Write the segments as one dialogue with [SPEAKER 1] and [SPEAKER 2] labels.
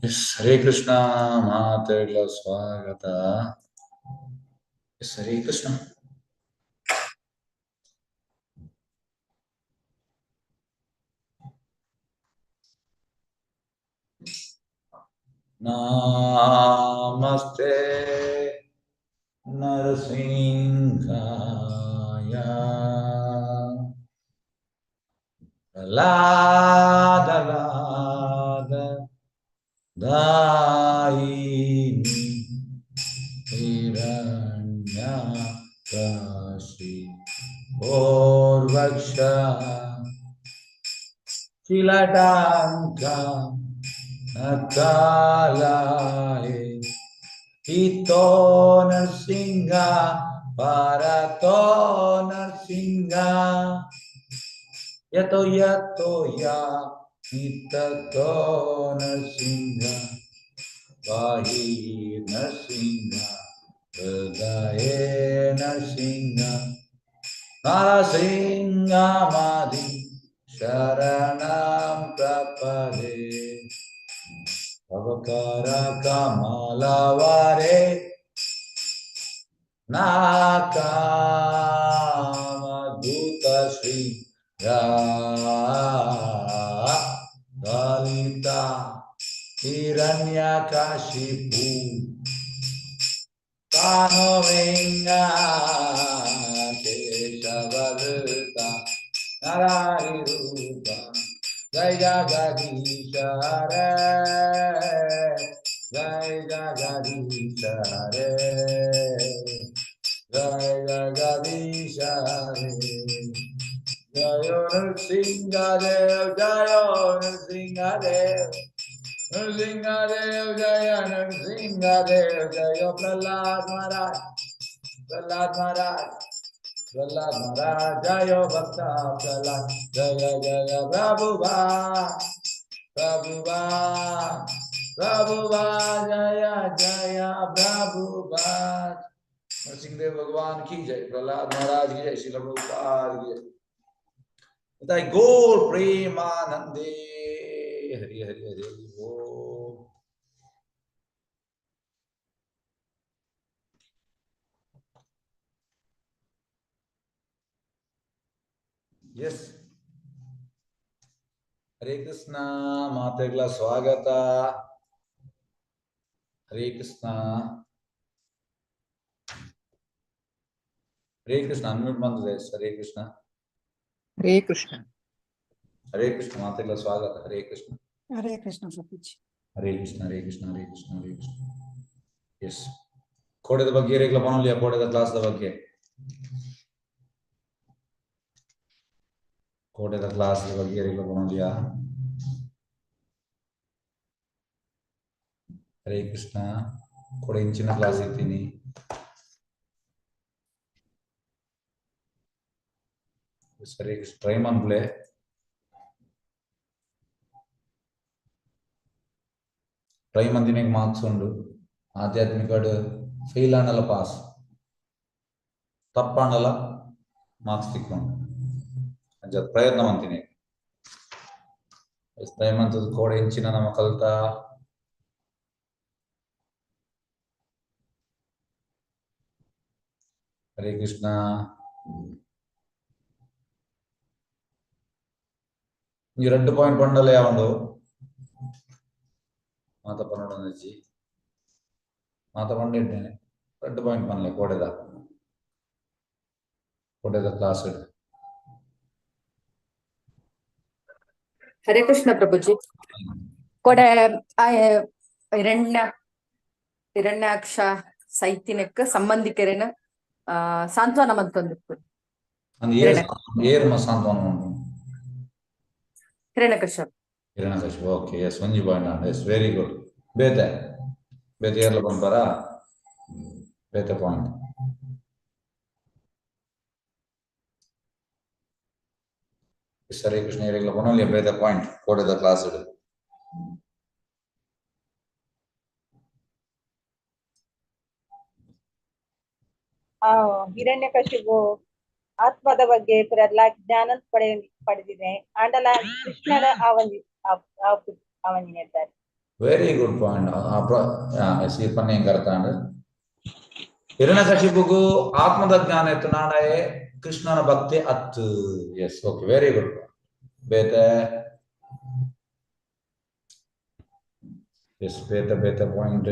[SPEAKER 1] S Hare Krishna ಮಾತೆಗಳ ಸ್ವಾಗತ. S Hare Krishna. ನಮಸ್ತೆ ನರಸಿಂಹಾಯ ಲಾದ ದಾಯಿನಿ ಹಿರಣ್ಯಕಶಿ ಪೂರ್ವಕ್ಷ ಶಿಲಟಾಂಕ ನಕಾಲಾಯ ಇತೋ ನರಸಿಂಹ ಭಾರತೋ ನರಸಿಂಹ ಯತೋ ಯತೋ ಯಾ ನಿತತೋ ನರಸಿಂಹ ವಾಹಿ ನರಸಿಂಹ ಹೃದಯೇ ನರಸಿಂಹ ನರಸಿಂಹಮಾದಿ ಶರಣಂ ಪ್ರಪದೇ ಅವಕಾರ ಕಮಲವರೆ ನಾಕಾಮಧೂತ ಶ್ರೀ ದಲಿತ ಹಿರಣ್ಯಕಶಿಪು ಕಾನೋವೆಂಗ ಕೇಶವದೃತ ನರಾರಿರೂಪ ಜಯ ಜಗದೀಶ ಹರೇ ಜಯ ಜಗದೀಶ ಹರೇ ಜಯ ಜಗದೀಶ ಹರೇ ಜಯ ನರಸಿಂಹದೇವ್ ಜಯ ನರಸಿಂಹದೇವ್ नरसिंहदेव जय नरसिंहदेव जय प्रहलाद महाराज प्रहलाद महाराज प्रहलाद महाराज जय भक्त प्रहलाद जय जय प्रभुभा प्रभुभा प्रभुभा जय जय प्रभुभा नरसिंहदेव भगवान की जय प्रहलाद महाराज की जय श्रील प्रभुपाद की जय बताइए गौर प्रेमानंदे हरि हरि हरि ओ यस हरे कृष्ण मातेಗಳ ಸ್ವಾಗತ हरे कृष्ण हरे कृष्ण अनम्यूट ಬಂದಿದೆ हरे कृष्ण
[SPEAKER 2] हरे कृष्ण
[SPEAKER 1] हरे कृष्ण ಮಾತೆಗಳ ಸ್ವಾಗತ हरे कृष्ण
[SPEAKER 2] हरे कृष्ण सतीश
[SPEAKER 1] हरे कृष्ण हरे कृष्ण हरे कृष्ण हरे कृष्ण यस ಕೋಡೆದ ಬಗ್ಗೆ ಏರಿಗಳ ಬನಲಿಯಾ ಕೋಡೆದ ಕ್ಲಾಸ್ ದ ಬಗ್ಗೆ ಕೋಡೆದ ಕ್ಲಾಸ್ ದ ಬಗ್ಗೆ ಏರಿಗಳ ಬನಲಿಯಾ हरे कृष्ण ಕೋಡೆ ಇಂಚಿನ ಕ್ಲಾಸ್ ಇತ್ತೀನಿ हरे कृष्ण ट्रೈ ಮಾಡ್ಲೆ ट्रೈ ಮಂದಿನಿಗೆ ಮಾರ್ಕ್ಸ್ ಉಂಡು ಆಧ್ಯಾತ್ಮಿಕ ಫೇಲ್ ಆನಲ್ಲ ಪಾಸ್ ತಪ್ಪಾನಲ್ಲ ಮಾರ್ಕ್ಸ್ ತಿಕ್ಕೊಂಡು ಅಂಚ ಪ್ರಯತ್ನ ಮಂತೀನಿ ಮಂತದ ಕೋಡೆ ಇಂಚಿನ ನಮ್ಮ ಕಲ್ತ हरे कृष्ण ಈ 2 ಪಾಯಿಂಟ್ ಬಂಡಲ್ಲ ಯಾವಂಡು ಮಾತ ಪನ್ನೊಂದಜ್ಜಿ ಮಾತ ಪಂಡಿದ್ದೇನೆ 2 ಪಾಯಿಂಟ್ ಬನ್ನಲೆ ಕೋಡೆದ ಕ್ಲಾಸ್
[SPEAKER 2] हरे कृष्ण प्रभुजी कोडे ಹಿರಣ್ಯಾಕ್ಷ ಸೈತಿನಕ್ಕೆ ಸಂಬಂಧಿಕರೇನ ಸಾಂತ್ವನ ಮಂತೊಂದಿತ್ತು
[SPEAKER 1] ಏರ್ ಸಾಂತ್ವನ
[SPEAKER 2] ಹಿರಣ್ಯಕಶ್ಯಪ್
[SPEAKER 1] ಓಕೆ ಎಸ್ ಒಂಜಿ ಪಾಯಿಂಟ್ ಎಸ್ ವೆರಿ ಗುಡ್ ಬೇತೆ ಏರ್ಲ ಬಂದ್ಬಾರ ಬೇತೆ ಪಾಯಿಂಟ್ हरे कृष्ण ಏರಿಗಳ ಬನಲಿಯಾ ಬೇತೆ ಪಾಯಿಂಟ್ ಕೋಡೆದ ಕ್ಲಾಸ್
[SPEAKER 3] ಹಿರಣ್ಯಕಶಿಪು ಆತ್ಮದ ಬಗ್ಗೆ ಪ್ರಹ್ಲಾದ್ ಜ್ಞಾನ ಪಡೆದಿದೆ ಆಂಡಲ ಕೃಷ್ಣನ ಅವನಿರ್ತಾರೆ
[SPEAKER 1] Very good point. Sirpan yang kartaan. Hiranyakashipuku Atmada ಜ್ಞಾನ ಎತ್ತನಾಡಾಯೆ ಕೃಷ್ಣನ ಭಕ್ತಿ ಅತ್ತು. Yes, okay, very good. Better. Yes, better point.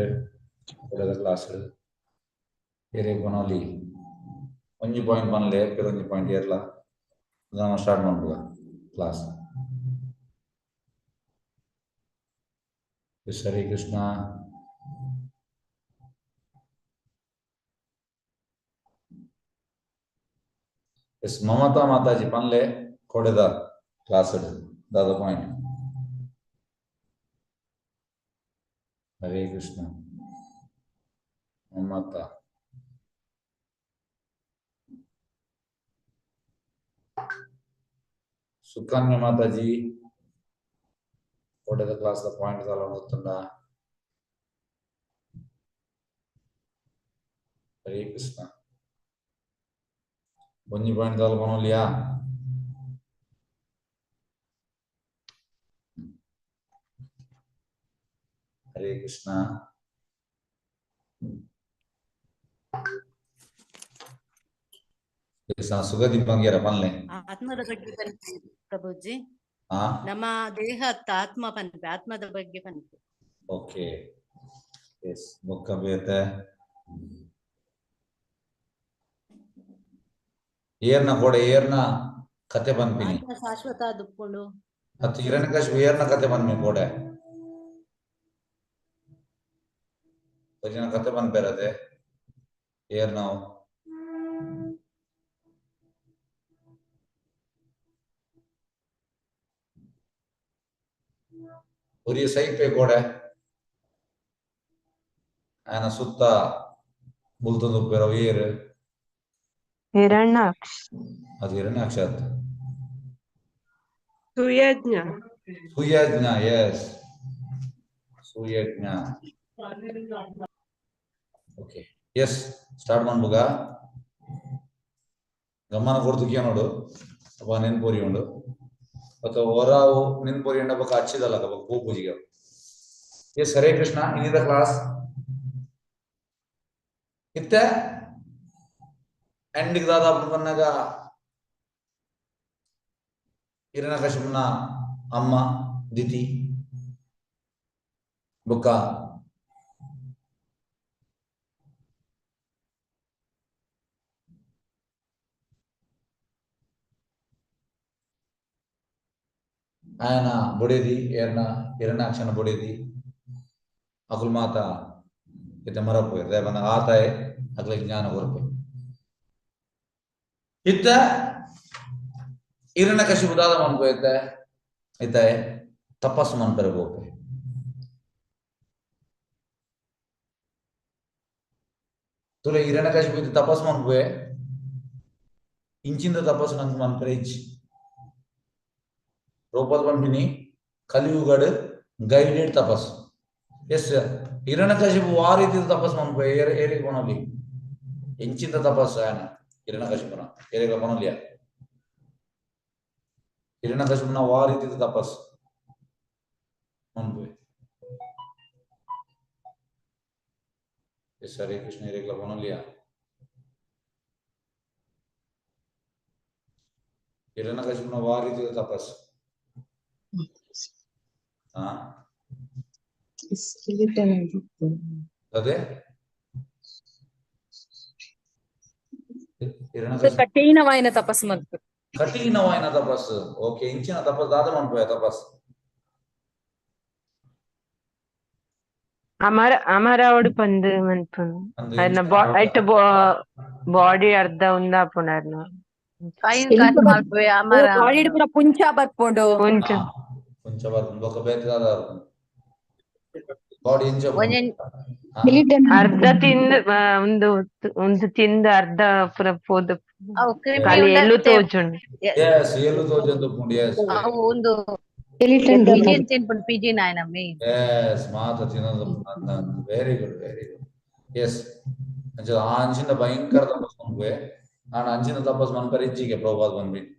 [SPEAKER 1] Better class. Here gonali. Only point one layer, फिर only point here ला. जाना start मारूंगा class. Yes, Hare Krishna. Yes, Mamata Mataji panle kodeda class the other point. Hare Krishna. Mamata. Sukanya Mataji kodeda class the point along Uttanda. Hare Krishna. Bunyi point dal bano liya. Hare Krishna. Krishna Sugadi Bangira panle.
[SPEAKER 4] ಆತ್ಮದ ಬಗ್ಗೆ ಪನ್ಪೆ ಪ್ರಭುಜಿ
[SPEAKER 1] Ah,
[SPEAKER 4] ನಮ್ಮ ದೇಹ ಆತ್ಮ ಪನ್ಪೆ ಆತ್ಮದ ಬಗ್ಗೆ ಪನ್ಪೆ.
[SPEAKER 1] okay. Yes, Mukha Beta. Yerna kode yerna kate banpini.
[SPEAKER 4] ಆತ್ಮ ಶಾಶ್ವತ ದುಪ್ಪುಂಡು.
[SPEAKER 1] At Hiranyakashipu yerna kate banmi kode. Tajina kate banperate. Yerna. Uri side pe kode. Ana sutta bultundu pero yer.
[SPEAKER 5] Hiranyaksha
[SPEAKER 1] Adi Hiranyakshat.
[SPEAKER 5] ಸುಯಜ್ಞ
[SPEAKER 1] Suyajna, yes. Suyajna. Okay. Yes. Start manbuga. ಗಮನ ಕೊಡ್ತಿದ್ಯಾ ನೋಡು ಅಪ್ಪ ನೆನ್ಪೋರಿ ಉಂಡು ಅಥವಾ ಹೊರಾವು ನೆನ್ಪೋರಿ ಉಂಡ ಬಕ್ಕ ಹಚ್ಚಿದಲ್ಲ ಪೂ ಪೂಜಿಗೆ. ಎಸ್ ಹರೇ ಕೃಷ್ಣ ಇನ್ನಿದ ಕ್ಲಾಸ್ ಇತ್ತ ಎಂಡಿಗೆ ದಾದಾಪು ಬಂದಾಗ ಹಿರಣ್ಯಕಶಿಪುನ ಅಮ್ಮ ದಿತಿ ಬುಕ್ಕ ఆయన బొడేది హిరణ్యాక్షన బొడేది అకుల్ మాత ఇత మరపోయి రేవన ఆతాయే అకుల జ్ఞాన కొరపోయి ಇತ್ತ ಹಿರಣ್ಯಕಶಿಪು ದಾದ ಮನ್ಪೋಯ್ತೆ ಇತ್ತೆ ತಪಸ್ಸು ಮನ್ಪರೆ ಗೋಪೆ ತುಲೆ ಹಿರಣ್ಯಕಶಿಪು ಇತ್ತೆ ತಪಸ್ಸು ಮನ್ಪೋಯೆ ಇಂಚಿಂದ ತಪಸ್ಸು ನಂಗೆ ಮನ್ಪರೆ ಇಚ್ಚಿ ರೂಪದ ಬಂದಿನಿ ಕಲಿಯುಗಡ್ ಗೈಡೆಡ್ ತಪಸ್ಸು. ಎಸ್ ಹಿರಣ್ಯಕಶಿಪು ಆ ರೀತಿ ತಪಸ್ಸು ಮನ್ಪೋಯೆ ಏರಿಗೆ ಕೊನಲಿ ಇಂಚಿಂದ ತಪಸ್ಸು ಆಯನ ಹಿರಣ್ಯಕಶಿಪುನ ಏರಿಗೆ ಕೊನಲಿಯ ಹಿರಣ್ಯಕಶಿಪುನ ಆ ರೀತಿ ತಪಸ್ಸು ಮನ್ಪೋಯೆ. ಎಸ್ ಹರೇ ಕೃಷ್ಣ ಏರಿಗೆ ಕೊನಲಿಯ ಹಿರಣ್ಯಕಶಿಪುನ ಆ ರೀತಿ ತಪಸ್ಸು. ಅದೇ
[SPEAKER 2] ಕಠಿಣವಾಯಿನ ತಪಸ್ಸು ಮಲ್ಪೆ.
[SPEAKER 1] ಕಠಿಣವಾಯಿನ ತಪಸ್ಸು. ಓಕೆ ಇಂಚಿನ ತಪಸ್ಸು ದಾದ ಮನ್ಪೋಯ ತಪಸ್ಸು.
[SPEAKER 5] ಅಮರಾವಡು ಪಂದು ಮನ್ಪುನು ಐಟ್ ಬಾಡಿ ಅರ್ಧ ಉಂದಾಪುಂಡರ್ನ
[SPEAKER 2] ಬಾಡಿ ಪೂರ ಪುಂಚ ಬರ್ಪುಂಡು
[SPEAKER 5] ಕೊಂಚ
[SPEAKER 1] ಕೊಂಚ ಬರ್ಪುಂಡು ಬೊಕ ಬೇತೆ ದಾದ ಬಾಡಿ ಇಂಚ
[SPEAKER 5] ಅರ್ಧ ತಿಂದು ಒಂದು ತಿಂದು ಅರ್ಧ ಪುರ ಪೋದು ಖಾಲಿ ಎಲ್ಲೂ ತೋಜುಂಡು.
[SPEAKER 1] yes elu tojandu pundi yes
[SPEAKER 4] ಒಂದು ಪಿಜಿ ನಾಯನಮ್ಮಿ.
[SPEAKER 1] yes ಮಾತ ತಿನ್ನೋದು very good yes ಅಂಚ ಅಂಚಿನ ಭಯಂಕರ ತಪಸ್ಸು ಮನ್ಪೋಯೆ ನಾನು ಅಂಚಿನ ತಪಸ್ಸು ಮನ್ಪರೆ ಇಜ್ಜಿಗೆ ಪ್ರಭಾತ್ ಬಂದ್ಬಿಟ್ಟು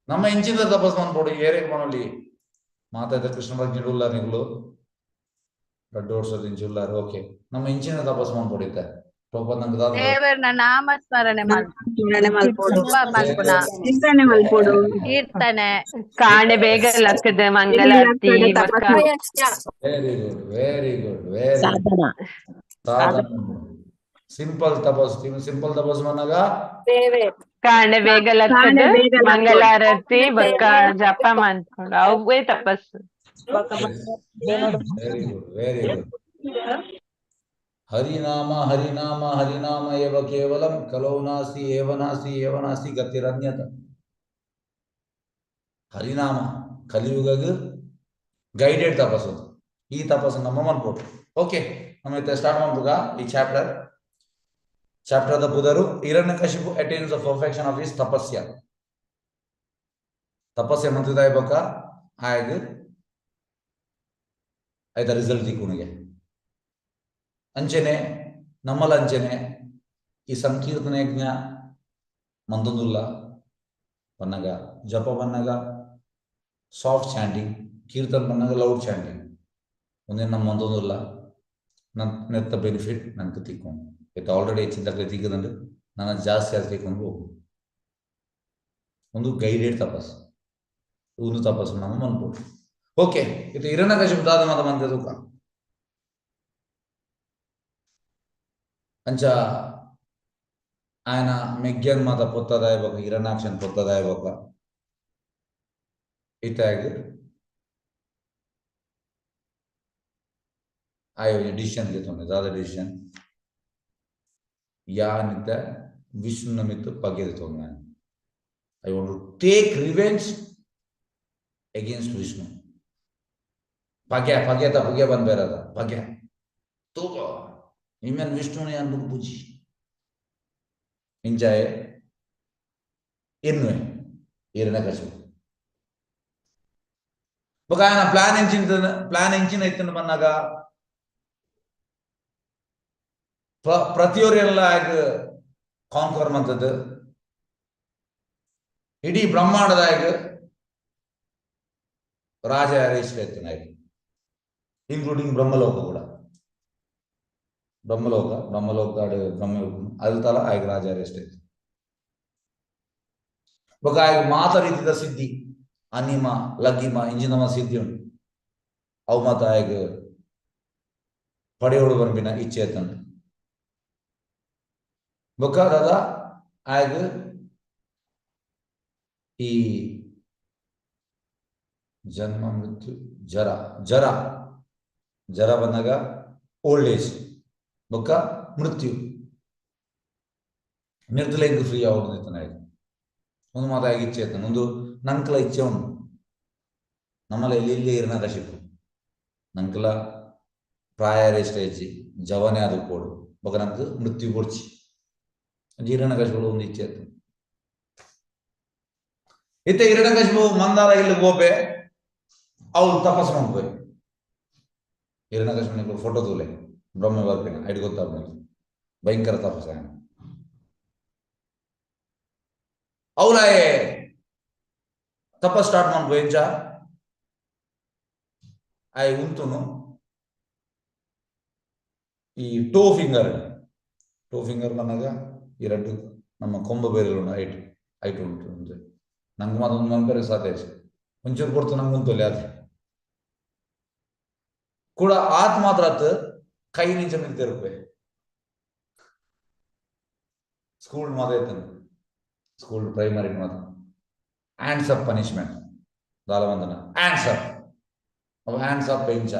[SPEAKER 1] ನಮ್ಮ ಇಂಚಿನ ತಪಸ್ಸು ಮನ್ಪೋಡು ಏರಿಗೆ ಮನೋಲಿ ಮಾತಾದ ಕೃಷ್ಣ ಭಜ್ಞುಲ್ಲ ನಿಗಳು ರಡ್ಡು ವರ್ಷದ ಇಂಚುಲ್ಲಾರು ಓಕೆ ನಮ್ಮ ಇಂಚಿನ ತಪಸ್ ಮಾಡ್ಕೊಡಿದ್ದೆ ಪ್ರೊಪರ್ ನಂಗೆ ದಾದ
[SPEAKER 6] ದೇವರನ ನಾಮ ಸ್ಮರಣೆ ಮಲ್ಪೊಡು ಮಲ್ಪುನ
[SPEAKER 7] ಚಿಂತನೆ ಮಲ್ಪೊಡು
[SPEAKER 6] ಕೀರ್ತನೆ
[SPEAKER 5] ಕಾಣೆ ಬೇಗ ಲಕ್ಕದ ಮಂಗಳಾರತಿ ಬೊಕ್ಕ
[SPEAKER 1] very good very good very ಸಾಧನ ಸಿಂಪಲ್ ತಪಸ್ ಮನ್ನಾಗ
[SPEAKER 5] ಕಾಣೆ ಬೇಗ ಲಕ್ಕದ ಮಂಗಳಾರತಿ ಬೊಕ್ಕ ಜಪ ಮಾಡ್ಕೊಂಡು ಅವೇ ತಪಸ್ಸು.
[SPEAKER 1] Very good very good. ಹರಿನಾಮ ಹರಿನಾಮ ಹರಿನಾಮ ಏವ ಕೇವಲಂ ಕಲೌ ನಾಸ್ತಿ ಏವ ನಾಸ್ತಿ ಏವ ನಾಸ್ತಿ ಗತಿರನ್ಯತ. ಹರಿನಾಮ ಕಲಿಯುಗಗ ಗೈಡೆಡ್ ತಪಸ್ಸು. ಈ ತಪಸ್ಸು ನಮ್ಮ ಮನ್ಕೊಟ್ಟು ಓಕೆ ನಮ್ಮ ಸ್ಟಾರ್ಟ್ ಮಾಡ್ಬೇಕ ಈ ಚಾಪ್ಟರ್ ದ ಪುದರು Hiranyakashipu attains the perfection of his tapasya. ತಪಸ್ಸೆ ಮಂತ್ರಿದ ಇರ್ಬೇಕ ಆಯ್ಗ ಆಯ್ತ ರಿಸಲ್ಟ್ ತಿಕ್ಕುಣಿಗೆ ಅಂಚೆನೆ ನಮ್ಮಲ ಅಂಚೆನೆ ಈ ಸಂಕೀರ್ತನ ಯಜ್ಞ ಮಂದೊಂದುಲ್ಲ ಬನ್ನಗ ಜಪ ಬನ್ನಗ ಸಾಫ್ಟ್ ಚಾಂಟಿಂಗ್ ಕೀರ್ತನ ಬನ್ನಗ ಲೌಡ್ ಚಾಂಟಿಂಗ್ ಒಂದೇ ನಮ್ಮ ಮಂದೊಂದುಲ್ಲ ನೆತ್ತ ಬೆನಿಫಿಟ್ ನನಗೆ ತಿಕ್ಕೊಂಡು ಇದು ಆಲ್ರೆಡಿ ಹೆಚ್ಚಿದ್ದಕ್ಕೆ ತಿಕ್ಕದಂಡು ನನ್ನ ಜಾಸ್ತಿ ಆಗಿ ತಿಕ್ಕೊಂಡು ಹೋಗು ಒಂದು ಗೈಡೆಡ್ ತಪಸ್ಸು ಒಂದು ತಪಸ್ಸು ನಮ್ಮ ಮನ್ಕೊಡು ಓಕೆ ಇದು ಹಿರಣ್ಯಕಶಿಪು ದಾದ ಮತ ಮಂತ್ರದ ಅಂಚ ఆయన ಮೆಗ್ಗನ್ ಮಾತ ಪೊತ್ತದಾಯ್ಬೇಕ ಹಿರಣ್ಯಾಕ್ಷನ್ ಪೊತ್ತದಾಯ್ಬೇಕ ಇತ್ತಾಗ ಆಯೋ ಡಿಸಿಷನ್ ಗೆತ್ತೊಂಡೆ ದಾದ ಡಿಸಿಷನ್ ಯಾನಿತ್ತ ವಿಷ್ಣು ನಮಿತ್ತು ಪಗೆದು ತೊಂದ I want to take revenge against Vishnu ಪಗೆ ಬಂದ್ಬೇರದ ಪಗೆ ತೂಕ ನಿಮ್ಮನ್ ವಿಷ್ಣುನೇ ಅನ್ಬಿಟ್ಟು ಪೂಜಿ ಇಂಜಾಯ್ ಎನ್ನುವೆ ಹಿರಣ್ಯಕಶಿಪು ಬೊಕ ఆయన ಪ್ಲಾನ್ ಎಂಚಿನ ಇತ್ತಂದು ಬನ್ನಾಗ ಪ್ರತಿಯೊರೆಲ್ಲ ಆಗ ಕಾನ್ಕರ್ ಮಂತದ್ದು ಇಡೀ ಬ್ರಹ್ಮಾಂಡದಾಗ ರಾಜ ರಿಜಿಸ್ಟರ್ ಇತ್ತು ನಾಯಕ ಇನ್ಕ್ಲೂಡಿಂಗ್ ಬ್ರಹ್ಮಲೋಕ ಕೂಡ ಬ್ರಹ್ಮಲೋಕ ಬ್ರಹ್ಮ ಅದು ತಲ ಆಯ್ಕೆ ರಾಜ ರಿಜಿಸ್ಟರ್ ಇತ್ತು ಬೊಕ ಆಯ್ಕೆ ಮಾತ ರೀತಿದ ಸಿದ್ಧಿ ಅನಿಮ ಲಗ್ಗಿಮ ಇಂಜಿನಮ ಸಿದ್ಧಿ ಉಂಟು ಅವು ಮಾತ ಆಯ್ಕೆ ಪಡೆಯೋಡು ಬಂಬಿನ ಇಚ್ಛೆ ತಂದು ಬೊಕ ದಾದ ಆಯ್ಕೆ ಈ ಜನ್ಮ ಮೃತ್ಯು ಜರ ಬಂದಾಗ ಓಲ್ಡ್ ಏಜ್ ಬೊಕ್ಕ ಮೃತ್ಯು ನಿರ್ದಲೆಂಗ್ ಫ್ರೀ ಆಗೋದು ಆಯ್ತು ಒಂದು ಮಾತಾಗಿ ಇಚ್ಛೆ ಆಯ್ತಾನೆ ಒಂದು ನಂಕಲ ಇಚ್ಛೆ ಉಂಟು ನಮ್ಮಲ್ಲ ಇಲ್ಲಿ ಹಿರಣ್ಯಕಶಿಪು ನಂಕಲ ಪ್ರಾಯರೇ ಸ್ಟೇಜ್ ಜವನೇ ಅದು ಕೋಡು ಬೊಕ ನಂಗೆ ಮೃತ್ಯು ಕೊಡ್ಚಿ ಹಿರಣ್ಯಕಶಿಪು ಒಂದು ಇಚ್ಛೆ ಆಯ್ತು ಇತ್ತೆ ಹಿರಣ್ಯಕಶಿಪು ಮಂದಾರ ಇಲ್ಲಿ ಗೋಪೆ ಅವ್ರು ತಪಸ್ಸು ಮಾಡ್ಬೇಕು ಹಿರಣ್ಯಕಶಿಪು ಫೋಟೋ ತೂಲೆ ಬ್ರಹ್ಮ ಬರ್ಪಿನ ಐದು ಗೊತ್ತಾಗ ಭಯಂಕರ ತಪಸ್ಸ ಅವಲಾಯೇ ತಪಸ್ ಸ್ಟಾರ್ಟ್ ಮಾಡ್ಬೋ ಎಂಚ ಆಯ್ ಉಂತುನು ಈ ಟೋ ಫಿಂಗರ್ ಬಂದಾಗ ಈ ರಡ್ಡು ನಮ್ಮ ಕೊಂಬ ಬೇರೆ ಐಟ್ ಉಂಟು ನಂಗೆ ಮಾತ್ರ ಒಂದು ಬೇರೆ ಸಾಧ್ಯ ಒಂಚೂರು ಕೊಡ್ತು ನಂಗೆ ಉಂಟು ಅದೇ ಕೂಡ ಆತ್ ಮಾತ್ರ ಕೈ ನಿಂಚ ಮಿಲ್ತಿರುವೆ ಸ್ಕೂಲ್ ಮಾತ್ರ ಇರ್ತದೆ ಸ್ಕೂಲ್ ಪ್ರೈಮರಿ ಮಾತ್ರ ಹ್ಯಾಂಡ್ಸ್ ಅಪ್ ಪನಿಷ್ಮೆಂಟ್ ದಾಲವಂದನ ಹ್ಯಾಂಡ್ಸ್ ಅಪ್ ಇಂಚ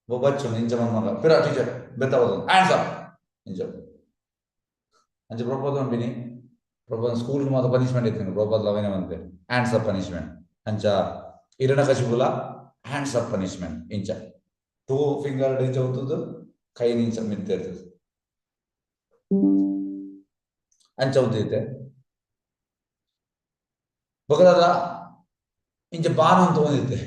[SPEAKER 1] ಬೊಬ್ಬಚ್ಚು ಇಂಚ ಮಗ ಪಿರ ಟೀಚರ್ ಬೆತ್ತವದು ಹ್ಯಾಂಡ್ಸ್ ಅಪ್ ಇಂಚ ಅಂಚೆ ಪ್ರೊಪೋಸ್ ಅಂಬಿನಿ ಪ್ರೊಪೋಸ್ ಸ್ಕೂಲ್ ಮಾತ್ರ ಪನಿಷ್ಮೆಂಟ್ ಇರ್ತೀನಿ ಪ್ರೊಪೋಸ್ ಲವೇನೆ ಬಂತೆ ಹ್ಯಾಂಡ್ಸ್ ಅಪ್ ಪನಿಷ್ಮೆಂಟ್ ಅಂಚ ಹಿರಣ್ಯಕಶಿಪುಲ ಹ್ಯಾಂಡ್ಸ್ ಅಪ್ ಪನಿಷ್ಮೆಂಟ್ ಇಂಚ ಟೂ ಫಿಂಗರ್ ಇಂಚ ಹೋಗ್ತದ್ದು ಕೈ ನಿಂಚ ಮಿತ್ತಿರ್ತದೆ ಅಂಚ ಉದ್ದಿತ್ತೆ ಬೊಕದಾದ ಇಂಚ ಬಾನು ಅಂತ ಬಂದಿತ್ತೆ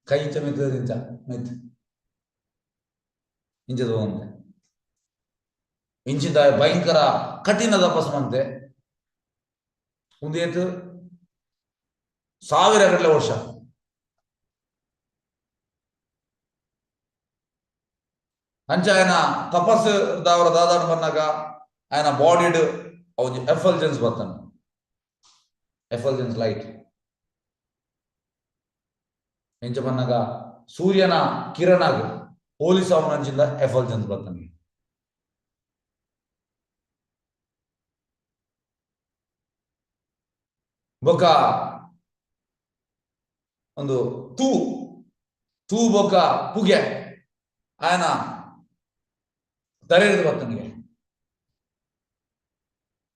[SPEAKER 1] ಕೈ ಇಂಚ ಮಿತ್ತದ ಇಂಚ ಮಿತ್ ಇಂಚ ತಗೊಂಡೆ ಇಂಚಿದ ಭಯಂಕರ ಕಠಿಣ ತಪಸ್ಸಂತೆ ಉಂದೇತು 1000 ಗಟ್ಟಲೆ ವರ್ಷ ಅಂಚ ಆಯ್ನ ತಪಸ್ ದಾವರ ದಾದಾನ ಬಂದಾಗ ಆಯ್ನ ಬಾಡಿಡ್ ಅವು ಎಫಲ್ಜೆನ್ಸ್ ಬರ್ತಾನೆ, ಎಫಲ್ಜೆನ್ಸ್ ಲೈಟ್ ಎಂಚ ಬಂದಾಗ ಸೂರ್ಯನ ಕಿರಣಾಗ ಹೋಲಿಸ ಅವನಂಚಿಂದ ಎಫಲ್ಜೆನ್ಸ್ ಬರ್ತಾನೆ. ಬೊಕ ಒಂದು ತೂ ಬೊಕ ಪುಗೆ ಆಯನ ತಲೆದು ಬರ್ತನಿಗೆ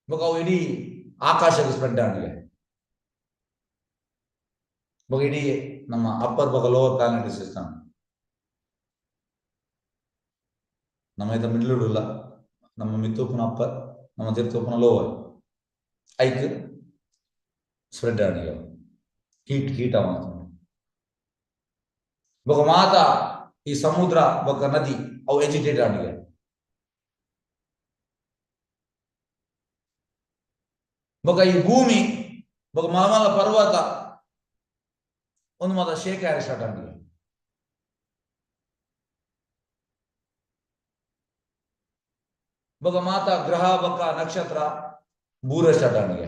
[SPEAKER 1] ಬೊಕ ಅವು ಇಡೀ ಆಕಾಶಕ್ಕೆ ಸ್ಪ್ರೆಡ್ ಆಗಿದೆ. ಬೊಕ ಇಡೀ ನಮ್ಮ ಅಪ್ಪರ್ ಬೊಕ ಲೋವರ್ ಪ್ಲಾನೆಟರಿ ಸಿಸ್ಟಮ್ ನಮ್ಮ ಇದ ಮಿಡ್ಲ್ ಇಲ್ಲ, ನಮ್ಮ ಮಿತ್ತೂಪನ ಅಪ್ಪರ್, ನಮ್ಮ ತಿರ್ತೂಪನ ಲೋವರ್ ಐಕ್ ಸ್ಪ್ರೆಡ್ ಆಗಿದೆ. ಹೀಟ್ ಅವ ಬೊಕ ಮಾತ ಈ ಸಮುದ್ರ ಬೊಕ ನದಿ ಅವು ಎಜಿಟೇಟ್ ಆಗಿದೆ. ಬೊಕ ಈ ಭೂಮಿ ಬೊಕ ಮಲಮಲ ಪರ್ವತ ಒಂದು ಮಾತ ಶೇಖ ಸ್ಟಾರ್ಟ್ ಆಗಿದೆ. ಬೊಕ ಮಾತ ಗ್ರಹ ಬೊಕ ನಕ್ಷತ್ರ ಬೂರ ಸ್ಟಾರ್ಟ್ ಆಗಿದೆ.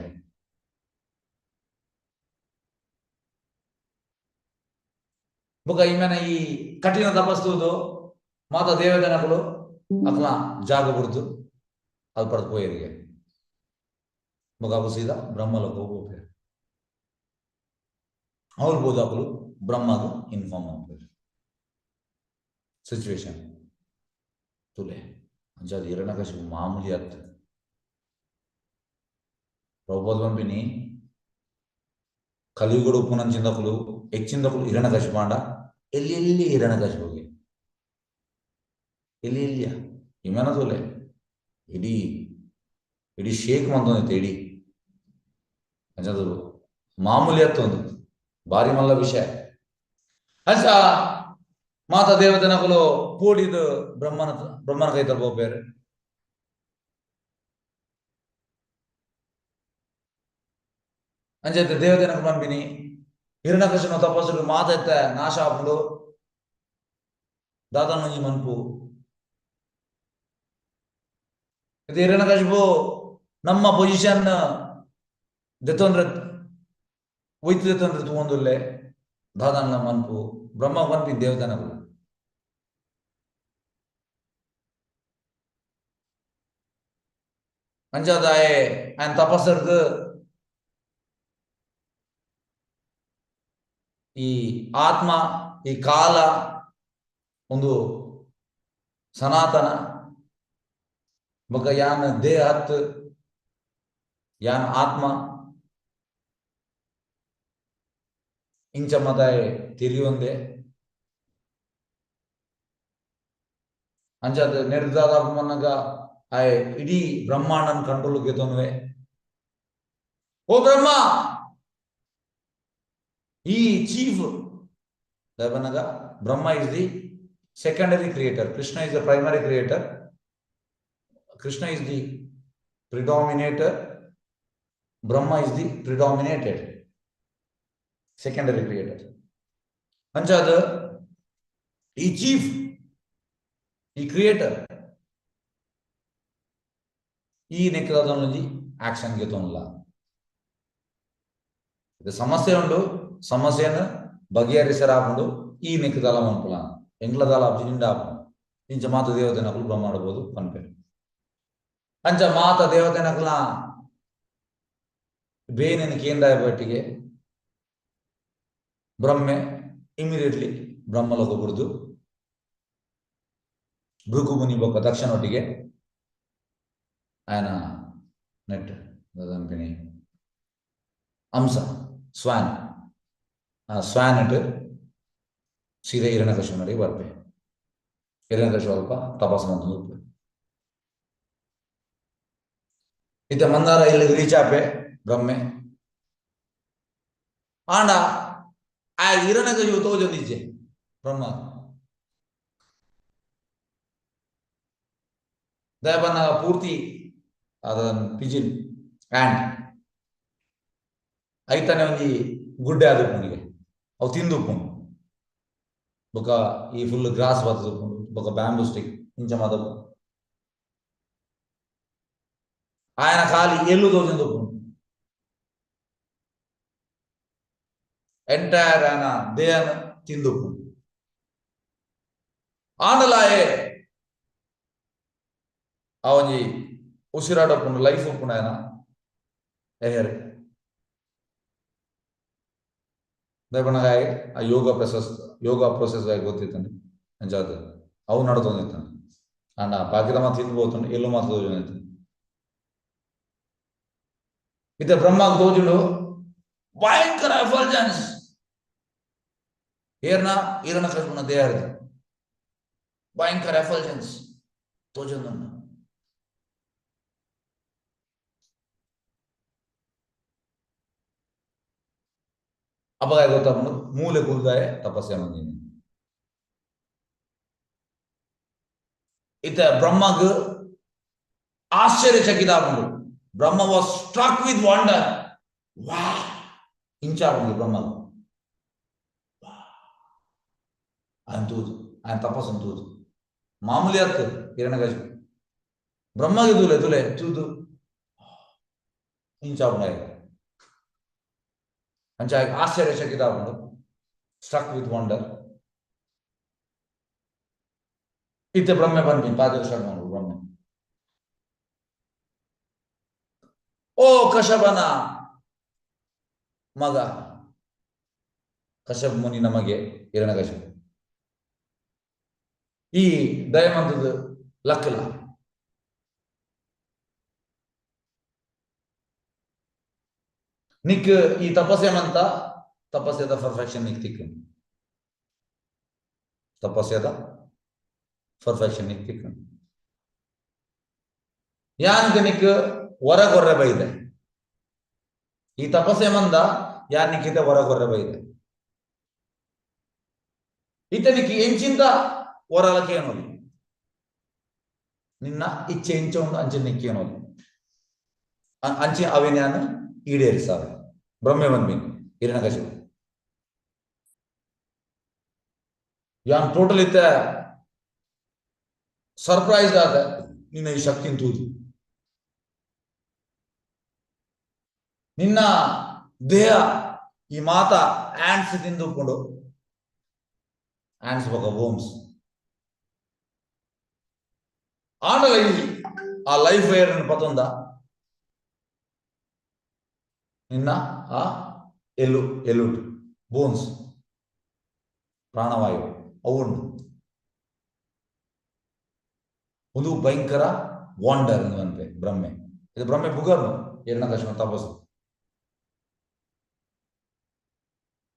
[SPEAKER 1] ಬೊಕ ಇಮೇನ ಈ ಕಠಿಣ ತಪಸ್ಸುದು ಮಾತ ದೇವದನಗಳು ಅಕ್ಲ ಜಾಗ ಬಿಡ್ತು ಅದು ಪಡೆದು ಹೋಯರಿಗೆ ಬೊಕ ಅವು ಸೀದಾ ಬ್ರಹ್ಮಲೋಕ ಹೋಗ್ಬೇಕು. ಅವ್ರು ಬೋಧಾಕಲು ಬ್ರಹ್ಮಗ ಇನ್ಫಾರ್ಮ್ ಆಗ್ಬೇಕು ಸಿಚುವೇಶನ್ ತುಲೆ ಅಂಚಾದ ಹಿರಣ್ಯಕಶಿಪು ಮಾಮೂಲಿ ಅರ್ಥ ಪ್ರಭುಪಾದ పంపిణీ కలియుగుడు ఉపనంచిందకులు ఎచ్చిందకులు ಹಿರಣ್ಯಕಶಿಪಾಂಡ ಎಲ್ಲಿ ಹಿರಣ್ಯಕಶಿಪುಗೆ ಎಲ್ಲಿ ಇಮೇನ ತೋಲೆ ಇಡೀ ಶೇಕ್ ಮಂತೊಂದಿತ್ತು ಇಡೀ ಅಂಚದು ಮಾಮೂಲಿ ಅತ್ತೊಂದು ಭಾರಿ ಮಲ್ಲ ವಿಷಯ. ಅಂಚ ಮಾತ ದೇವತೆನಕಲು ಪೂಡಿದು ಬ್ರಹ್ಮನ ಕೈತಲ್ ಬೋಪೇರು ಅಂಚೈತೆ ದೇವತೆನకు పంపిణీ ಹಿರಣ್ಯಕಶಿಪುನ ತಪಸ್ಸುಡು ಮಾತ ಎತ್ತ ನಾಶ ಆಪುಂಡು ದಾದಾನ ಮಂಜಿ ಮನ್ಪು ಇದು ಹಿರಣ್ಯಕಶಿಪು ನಮ್ಮ ಪೊಸಿಷನ್ ದೆತ್ತೊಂದ್ರೆ ಒಯ್ತು ದೆತ್ತೊಂದ್ರೆ ತಗೊಂದುಲ್ಲೆ ದಾದಾನ ಮನ್ಪು ಬ್ರಹ್ಮ ಮನ್ಪಿ ದೇವತೆನಗಳು ಅಂಚಾದಾಯೆ ఆయన ತಪಸ್ಸರ್ದು ಈ ಆತ್ಮ ಈ ಕಾಲ ಒಂದು ಸನಾತನ ಬೊಕ ಯಾನ್ ದೇಹ ಹತ್ ಯಾನ್ ಆತ್ಮ ಇಂಚ ಮತಾಯೆ ತಿರಿಯೊಂದೆ ಅಂಚಾದ ನಿರ್ಧಾರ ಮನ್ನಗ ಆಯ್ ಇಡೀ ಬ್ರಹ್ಮಾಂಡನ ಕಂಟ್ರೋಲ್ ಗೆತೊನ್ವೆ. ಓ ಬ್ರಹ್ಮ ಈ ಚೀಫ್ ದಬನಗ Brahma is the secondary creator, Krishna is the primary creator, Krishna is the predominator, Brahma is the predominated secondary creator. ಅಂಚಾದ ಈ ಚೀಫ್ ಈ ಕ್ರಿಯೇಟರ್ ಈ ನೆಕ್ಕದೊಂದು ಆಕ್ಷನ್ ಗೆತೊನ್ಲ ಇದು ಸಮಸ್ಯೆ ಉಂಡು ಸಮಸ್ಯೆಯನ್ನು ಬಗೆಹರಿಸರಾಪುಂಡು ಈ ನೆಕ್ಕದಲ ಮನ್ಪುಲ ಎಂಗ್ಲದಲ ನಿಂಡ ಇಂಚ ಮಾತ ದೇವತೆನಕಲು ಬ್ರಹ್ಮಾಡಬಹುದು ಪನ್ಪೇರು. ಅಂಚ ಮಾತ ದೇವತೆನಕಲ ಬೇನಿನ ಕೇಂದ್ರ ಬಟ್ಟಿಗೆ ಬ್ರಹ್ಮೆ ಇಮಿಡಿಯೇಟ್ಲಿ ಬ್ರಹ್ಮಲೋಕ ಬಿಡ್ದು ಭೃಗು ಮುನಿ ಬೊಕ್ಕ ದಕ್ಷಿಣೊಟ್ಟಿಗೆ ఆయన ನೆಟ್ ಅದಂಪಿನಿ ಅಂಶ ಸ್ವಾನ್ ಸ್ವಾನ್ ಇಟ್ಟು ಸೀದಾ ಹಿರಣ್ಯಕಶಿಪುನಿಗೆ ಬರ್ಪೆ. ಹಿರಣ್ಯಕಶಿಪು ಅಲ್ಪ ತಪಸ್ಸು ಮಂತು ಇತ್ತ ಮಂದಾರ ಇಲ್ಲಿ ರೀಚ್ ಆಪೆ ಬ್ರಹ್ಮೆ ಆಂಡ ಆ ಹಿರಣ್ಯಕಶಿಪು ತೋಜೊಂದಿಜ್ಜೆ ಬ್ರಹ್ಮ ದಯಬನ್ನ ಪೂರ್ತಿ ಅದನ್ನು ಪಿಜಿನ್ ಆ್ಯಂಡ್ ಐತಾನೆ ಒಂದು ಗುಡ್ಡೆ ಆದುಪ್ಪುಂಡಿಗೆ ಅವು ತಿಂದುಪ್ಪುಂಡು ಬೊಕ ಈ ಫುಲ್ ಗ್ರಾಸ್ ಬರ್ತದುಪ್ಪುಂಡು ಬೊಕ ಬ್ಯಾಂಬೂ ಸ್ಟಿಕ್ ఇంచ మదపు ఆయన ఖాళీ ఎల్లు తోచింది ఎంటైర్ ఆయన ದೇಹನ ತಿಂದು ಆಂಡಲಾಯೆ ಅವನಿ ಉಸಿರಾಡಕೊಂಡು ಲೈಫ್ ಉಪ್ಪುಂಡು ఆయన ಎಹರೆ ದಯಪಣಗಾಯ ಆ ಯೋಗ ಪ್ರೊಸೆಸ್ ಆಗಿ ಗೊತ್ತಿತ್ತಂడి ಅಂಜಾದ ಅವು ನಡ್ತೊಂದಿತ್ತಾನೆ ಅಂಡ ಬಾಕಿದ ಮಾತು ತಿಂದು పోతుండే ఎల్లు మాత్రం తోచుంది ఇత బ్రహ్మకు తోచుడు భయంకర ఎఫల్జెన్స్ ಏರ್ನ ಈರನ ಕಲ್ಪನ ದೇಹದ ಭಯಂಕರ ಎಫಲ್ಜೆನ್ಸ್ ತೋಜೊಂದನ್ನ ಅಪಗಾಯ ಗೊತ್ತಾಗ್ಬಿಡು ಮೂಲೆ ಕುಲ್ದಾಯ ತಪಸ್ಸೆ ಮಂದಿನಿ ಇತ ಬ್ರಹ್ಮಗ್ ಆಶ್ಚರ್ಯಚಕಿತ ಆಗ್ಬಿಡು ಬ್ರಹ್ಮ ವಾಸ್ ಸ್ಟ್ರಕ್ ವಿತ್ ವಂಡರ್ ವಾ ಇಂಚಾಗ್ಬಿಡು ಬ್ರಹ್ಮಗ್ ఆయన తూదు ఆయన తపస్సును తూదు మామూలు ఎత్తు హిరణ్యకశిపు బ్రహ్మకి తూలే తూదు ఇంచాపున్నాయి అంటే ఆశ్చర్యచకిత ఉండు స్ట్రక్ విత్ వండర్ ఇతే బ్రహ్మ పని పాదర్శకం ಬ್ರಹ್ಮ ಓ ಕಶ್ಯಪನ ಮಗ ಕಶ್ಯಪ ಮುನಿ ನಮಗೆ ಹಿರಣ್ಯಕಶಿಪು ಈ ದಯವಂತದ ಲಕ್ಕಲ ನಿಕ್ ಈ ತಪಸ್ಸೇಮಂತ ತಪಸ್ಸೆದ ಪರ್ಫೆಕ್ಷನ್ ನಿಕ್ ತಿಕ್ಕ ತಪಸ್ಸೆದ ಪರ್ಫೆಕ್ಷನ್ ನಿಕ್ ತಿಕ್ಕ ಯಾನ್ಗೆ ನಿಕ್ ಹೊರಗೊರ್ರೆ ಬೈದೆ ಈ ತಪಸ್ಸೇಮಂದ ಯಾನ್ ನಿಕ್ಕಿತೆ ಹೊರಗೊರ್ರೆ ಬೈದೆ ಇತನಿക്ക് ಎಂಚಿಂದ ಒರಲಕ್ಕೆ ಏನೋಲಿ ನಿನ್ನ ಇಚ್ಛೆ ಎಂಚೊಂದು ಅಂಚೆ ನಿಕ್ಕೇನೋಲಿ ಅಂಚೆ ಅವೇನ್ಯಾನು ಈಡೇರಿಸಾವೆ ಬ್ರಹ್ಮೆ ಬಂದ್ಬಿನ್ ಹಿರಣ್ಯಕಶಿಪು ಯಾನ್ ಟೋಟಲ್ ಇತ್ತ ಸರ್ಪ್ರೈಸ್ಡ್ ಆದ ನಿನ್ನ ಈ ಶಕ್ತಿನ ತೂದು ನಿನ್ನ ದೇಹ ಈ ಮಾತ ಆಂಟ್ಸ್ ತಿಂದುಕೊಂಡು ಆಂಟ್ಸ್ ಬೊಕ ವೋಮ್ಸ್ ಆಂಡಲ ಆ ಲೈಫ್ ಏರ್ ಪತೊಂದ ನಿನ್ನ ಆ ಎಲುಟ್ ಬೋನ್ಸ್ ಪ್ರಾಣವಾಯು ಅವುಂಡು ಒಂದು ಭಯಂಕರ ವಾಂಡರ್ ಅನ್ನುವಂತೆ ಬ್ರಹ್ಮೆ ಇದು ಬ್ರಹ್ಮೆ ಬುಗರ್ನು ಹಿರಣ್ಯಕಶಿಪು ತಪಸ್ಸು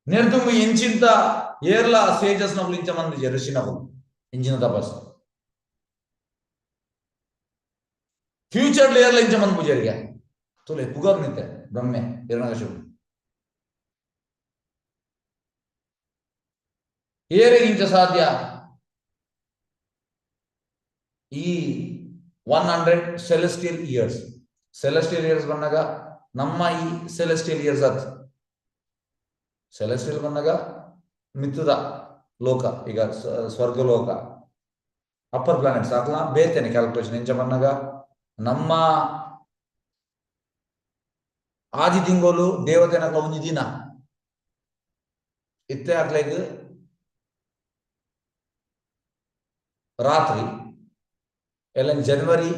[SPEAKER 1] ನೆರ್ದುಂಬು ಎಂಚಿಂತ ಏರ್ಲ ಸೇಜಸ್ ನಗಳು ಇಂಚ ಮಂದಿ ಋಷಿನವು ಇಂಚಿನ ತಪಸ್ಸು ಫ್ಯೂಚರ್ ಲೇಯರ್ಲ ಇಂಚ ಮಂದಿ ಪೂಜಾರಿಗೆ ತುಲೆ ಪುಗರ್ ನಿಂತೆ ಬ್ರಹ್ಮೆ ಹಿರಣ್ಯಕಶಿಪು ಏರೆಗೆ ಇಂಚ ಸಾಧ್ಯ ಈ 100 ಸೆಲೆಸ್ಟಿಯಲ್ ಇಯರ್ಸ್ ಬಂದಾಗ ನಮ್ಮ ಈ ಸೆಲೆಸ್ಟಿಯಲ್ ಇಯರ್ಸ್ ಆತ್ ಸೆಲೆಸ್ಟಿಯಲ್ ಬಂದಾಗ ಮಿತ್ತದ ಲೋಕ ಈಗ ಸ್ವರ್ಗಲೋಕ ಅಪ್ಪರ್ ಪ್ಲಾನೆಟ್ಸ್ ಆಗ್ಲಾ ಬೇತೇನೆ ಕ್ಯಾಲ್ಕುಲೇಷನ್ ಇಂಚ ಬಂದಾಗ ನಮ್ಮ ಆದಿ ತಿಂಗಳು ದೇವತೆನಗಳ ಒಂದು ದಿನ ಇತ್ತೆ ಹಾಕ್ಲಿಕ್ಕೆ ರಾತ್ರಿ ಎಲ್ಲ ಜನವರಿ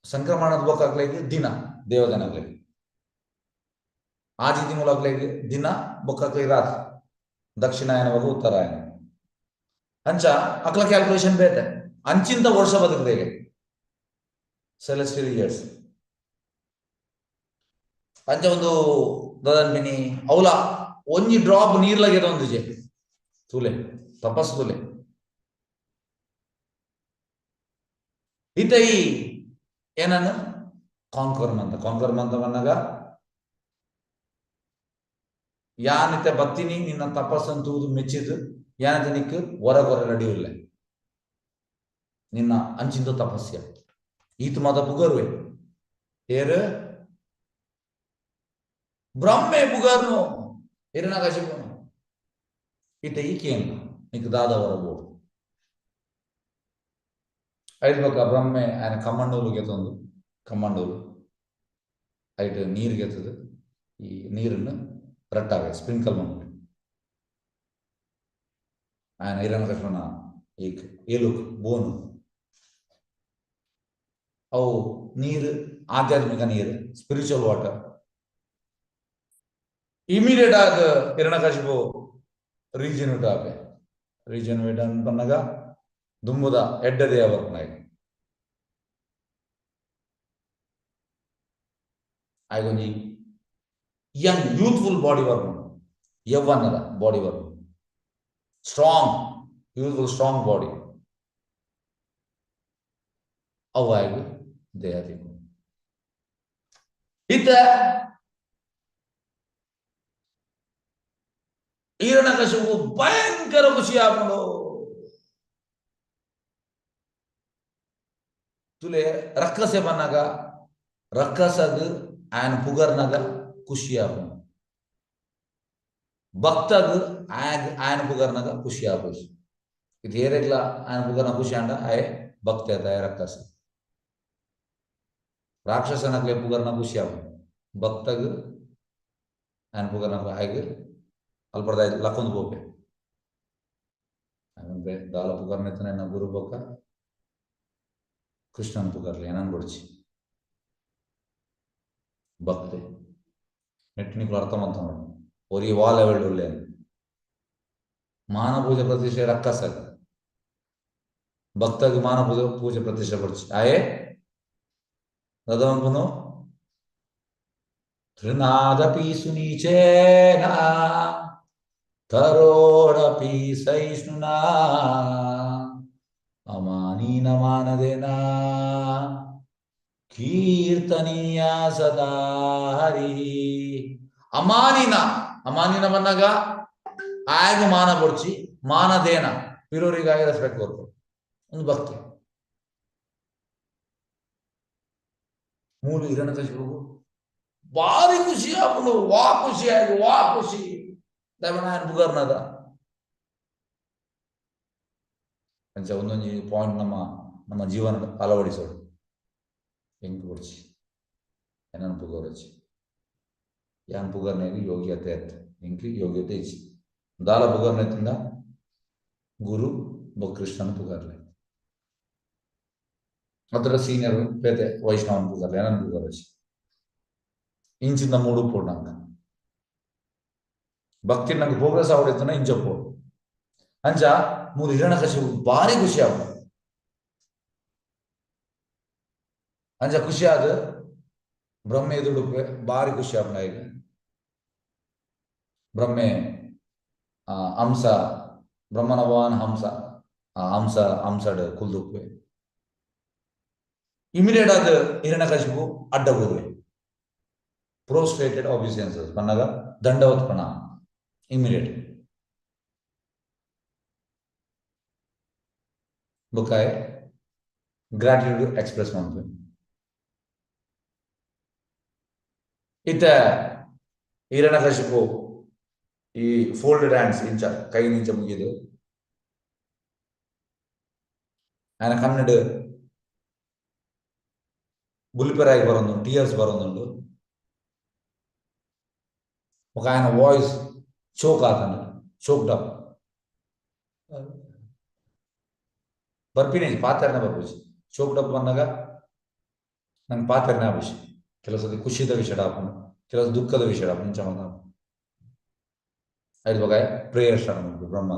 [SPEAKER 1] ಸಂಕ್ರಮಣದ ಬೊಕ್ಕ ಹಾಕ್ಲಿಕ್ಕೆ ದಿನ ದೇವತೆನಗ್ಲಿಕ್ಕೆ ಆದಿ ತಿಂಗಳು ಹಾಕ್ಲಿಕ್ಕೆ ದಿನ ಬೊಕ್ಕ ಹಾಕ್ಲಿಕ್ಕೆ ರಾತ್ರಿ ದಕ್ಷಿಣಾಯನ ಬದು ಉತ್ತರಾಯಣ ಅಂಚ ಅಕ್ಲ ಕ್ಯಾಲ್ಕುಲೇಷನ್ ಬೇತೆ ಅಂಚಿಂತ ವರ್ಷ ಬದುಕದೇಗೆ ಸೆಲೆಸ್ಟಿಯಲ್ ಇಯರ್ಸ್ ಅಂಚ ಒಂದು ದದನ್ಬಿನಿ ಅವಲ ಒಂಜಿ ಡ್ರಾಪ್ ನೀರ್ಲಾಗ್ಯದ ಒಂದು ಜೆ ತುಲೆ ತಪಸ್ ತುಲೆ ಈತ ಈ ಏನನ್ನು ಕಾಂಕರ್ ಮಂತ ಬಂದಾಗ ಯಾನಿತ ಬತ್ತಿನಿ ನಿನ್ನ ತಪಸ್ಸಂತೂದು ಮೆಚ್ಚಿದು ಯಾನಿತ ನಿಕ್ಕು ಹೊರಗೊರ ನಡಿಯುಲ್ಲ ನಿನ್ನ ಅಂಚಿಂದ ತಪಸ್ಯ ಈತ ಮದ ಪುಗರ್ವೆ ಏರು ಬ್ರಹ್ಮೆ ಪುಗರ್ನು ಹಿರಣ್ಯಕಶಿಪುನು ಈತ ಈಕೇನು ನಿಕ್ ದಾದ ಹೊರಬೋಡು ಐಡ್ಬೇಕ ಬ್ರಹ್ಮೆ ఆయన ಕಮ್ಮಂಡೂರು ಗೆತ್ತೊಂದು ಕಮ್ಮಂಡೂರು ಐಟ್ ನೀರು ಗೆತ್ತದು ಈ ನೀರನ್ನು ರಟ್ಟಾಗ ಸ್ಪ್ರಿಂಕಲ್ ಮಾಡ್ಬಿಟ್ಟು ఆయన ಹಿರಣ್ಯಕಶಿಪನ ಈ ಎಲುಕ್ ಬೋನು ಅವು ನೀರು ಆಧ್ಯಾತ್ಮಿಕ ನೀರು ಸ್ಪಿರಿಚುವಲ್ ವಾಟರ್ ಇಮಿಡಿಯೇಟ್ ಆಗ ಹಿರಣ್ಯಕಶಿಪು ರೀಜನ್ ವಿಟಾಪೆ ರೀಜನ್ ವಿಟ್ ಅನ್ಪನ್ನಾಗ ದುಂಬುದ ಎಡ್ಡದೇ ಬರ್ನಾಗ ಆಯ್ಗೊಂಜಿ ಯಂಗ್ ಯೂತ್ಫುಲ್ ಬಾಡಿ ವರ್ಕ್ ಯೌವನದ body work strong youthful strong body ಅವು ಆಯ್ತು ದೇಹ ತಿಕ್ಕು ಇತ್ತ ಹಿರಣ್ಯಕಶಿಪು ಭಯಂಕರ ಖುಷಿ ಆಗ್ಕೊಂಡು ತುಲೆ ರಕ್ಕಸೆ ಬಂದಾಗ ರಕ್ಕಸಗ ఆయన ಪುಗರ್ನಾಗ ಖುಷಿ ಆಗ್ಕೊಂಡು ಭಕ್ತಗ ఆయన ಪುಗರ್ನಾಗ ಖುಷಿ ಆಗ್ಬೋದು ಇದು ಏರೆಗ್ಲ ఆయన ಪುಗರ್ನ ಖುಷಿ ಅಂಡ ಆಯ್ ಭಕ್ತಿ ಆತ ರಕ್ಕಸ ರಾಕ್ಷಸನಗ್ಲೆ ಪುಗರ್ನ ಖುಷಿ ಆಗ್ಬೋದು ಭಕ್ತಗ ఆయన ಪುಗರ್ನ ಆಯ್ಗೆ ಅಲ್ಪರ್ದಾಯ್ ಲಕ್ಕೊಂದು ಗೋಪೆ ಅಂದ್ರೆ ದಾಲ ಪುಗರ್ನೆತ್ತನ ನನ್ನ ಗುರು ಬೊಕ್ಕ ಕೃಷ್ಣನ್ ಪುಗರ್ಲಿ ಏನನ್ ಕೊಡ್ಚಿ ಭಕ್ತಿ ನೆಟ್ಟಿನಿಗಳು ಅರ್ಥ ಮಾಡ್ತಾನೆ ಒರಿ ವಾಲ ವೆಳ್ಳುಳ್ಳೆ ಮಾನ ಪೂಜೆ ಪ್ರತಿಷ್ಠೆ ರಕ್ಕಸ ಭಕ್ತಗೆ ಮಾನ ಪೂಜೆ ಪ್ರತಿಷ್ಠೆ ಪಡಿಸಿ ಆಯೇ ರದವಂಪನು ತ್ರಿನಾದಪಿ ಸುನೀಚೇನ ತರೋಡಪಿ ಸಹಿಷ್ಣುನಾ ಅಮಾನೀನ ಮಾನದೇನಾ ಕೀರ್ತನೀಯ ಸದಾ ಹರಿ ಅಮಾನಿನ ಬಂದಾಗ ಆಗ ಮಾನ ಬಡ್ಚಿ ಮಾನದೇನ ಪಿರೋರಿಗಾಗಿ ರೆಸ್ಪೆಕ್ಟ್ ಕೊಡ್ತು ಒಂದು ಭಕ್ತಿ ಮೂಲ ಹಿರಣ್ಯಕಶಿಪು ಭಾರಿ ಖುಷಿ ಆಗ್ಬಿಡು ವಾ ಖುಷಿ ದೈವನಾಯನ ಬುಗರ್ನದ ಅಂಚ ಒಂದೊಂದು ಪಾಯಿಂಟ್ ನಮ್ಮ ಜೀವನ ಅಳವಡಿಸೋದು ಹೆಂಗ್ ಕೊಡ್ಚಿ ಏನನ್ ಪುಗರಚ್ಚಿ ಯಾನ್ ಪುಗರ್ನಾಗ ಯೋಗ್ಯತೆ ಆಯ್ತು ಇಂಕ್ಲಿ ಯೋಗ್ಯತೆ ಇಚ್ಚಿ ದಾಲ ಪುಗರ್ನೆತ್ತಿಂದ ಗುರು ಕೃಷ್ಣನ ಪುಗರ್ಲೆ ಅದರ ಸೀನಿಯರ್ ಪೇತೆ ವೈಷ್ಣವನ್ ಪುಗರ್ಲೆ ಏನನ್ ಪುಗರಚ್ಚಿ ಇಂಚಿಂದ ಮೂಡು ಪೋಡ್ನಂಗ ಭಕ್ತಿ ನಂಗೆ ಪ್ರೋಗ್ರೆಸ್ आवडतना ಇಂಚ ಪೋಡು ಅಂಚ ಮೂರು ಹಿರಣ್ಯಕಶಿಪು ಭಾರಿ ಖುಷಿ ಆಗ ಅಂಚ ಖುಷಿ ಆದ ಬ್ರಹ್ಮೆ ಎದುಡುಪೆ ಭಾರಿ ಖುಷಿ ಆಗ್ನ ಈಗ ಬ್ರಹ್ಮೆ ಹಂಸ ಬ್ರಹ್ಮನ ಭಗವಾನ್ ಹಂಸಡ್ ಕುಲ್ದುಪ್ಪೆ ಇಮಿಡಿಯೇಟ್ ಆದ ಹಿರಣ್ಯಕಶಿಪು ಅಡ್ಡ ಹೋದ್ವೆ ಪ್ರೋಸ್ಟ್ರೇಟೆಡ್ ಆಬ್ಯೂಸೆನ್ಸಸ್ ಬಂದಾಗ ದಂಡವತ್ ಪ್ರಣಾಮ ಇಮಿಡಿಯೇಟ್ ಬುಕ್ಕಾಯ್ ಗ್ರಾಟಿಟ್ಯೂಡ್ ಎಕ್ಸ್ಪ್ರೆಸ್ ಮಾಡ್ತೀವಿ ಇತ್ತ ಹಿರಣ್ಯಕಶಿಪು ಈ ಫೋಲ್ಡೆಡ್ ಹ್ಯಾಂಡ್ಸ್ ಇಂಚ ಕೈ ನಿಂಚ ಮುಗಿದು ఆయన ಕನ್ನಡ ಬುಲ್ಪೆರಾಗಿ ಬರೋದು ಟಿಯರ್ಸ್ ಬರೋದುಂಡು ఒక ఆయన వాయిస్ చోక్ ఆతను చోక్డ్ అప్ ಬರ್ಪಿನೇಜ್ ಪಾತೆರ್ನ ಬರ್ಪುಜಿ ಚೋಕ್ಡ್ ಅಪ್ ಬಂದಾಗ ನಂಗೆ ಪಾತೆರ್ನ ವಿಷಯ ಕೆಲವು ಸತಿ ಖುಷಿದ ವಿಷಯ ಆಪನು ಕೆಲವು ದುಃಖದ ವಿಷಯ ಆಪನು ಚಮನ ಐದು ಬಗಾಯ ಪ್ರೇಯರ್ ಸ್ಟಾರ್ಟ್ ಮಾಡ್ಬಿಟ್ಟು ಬ್ರಹ್ಮ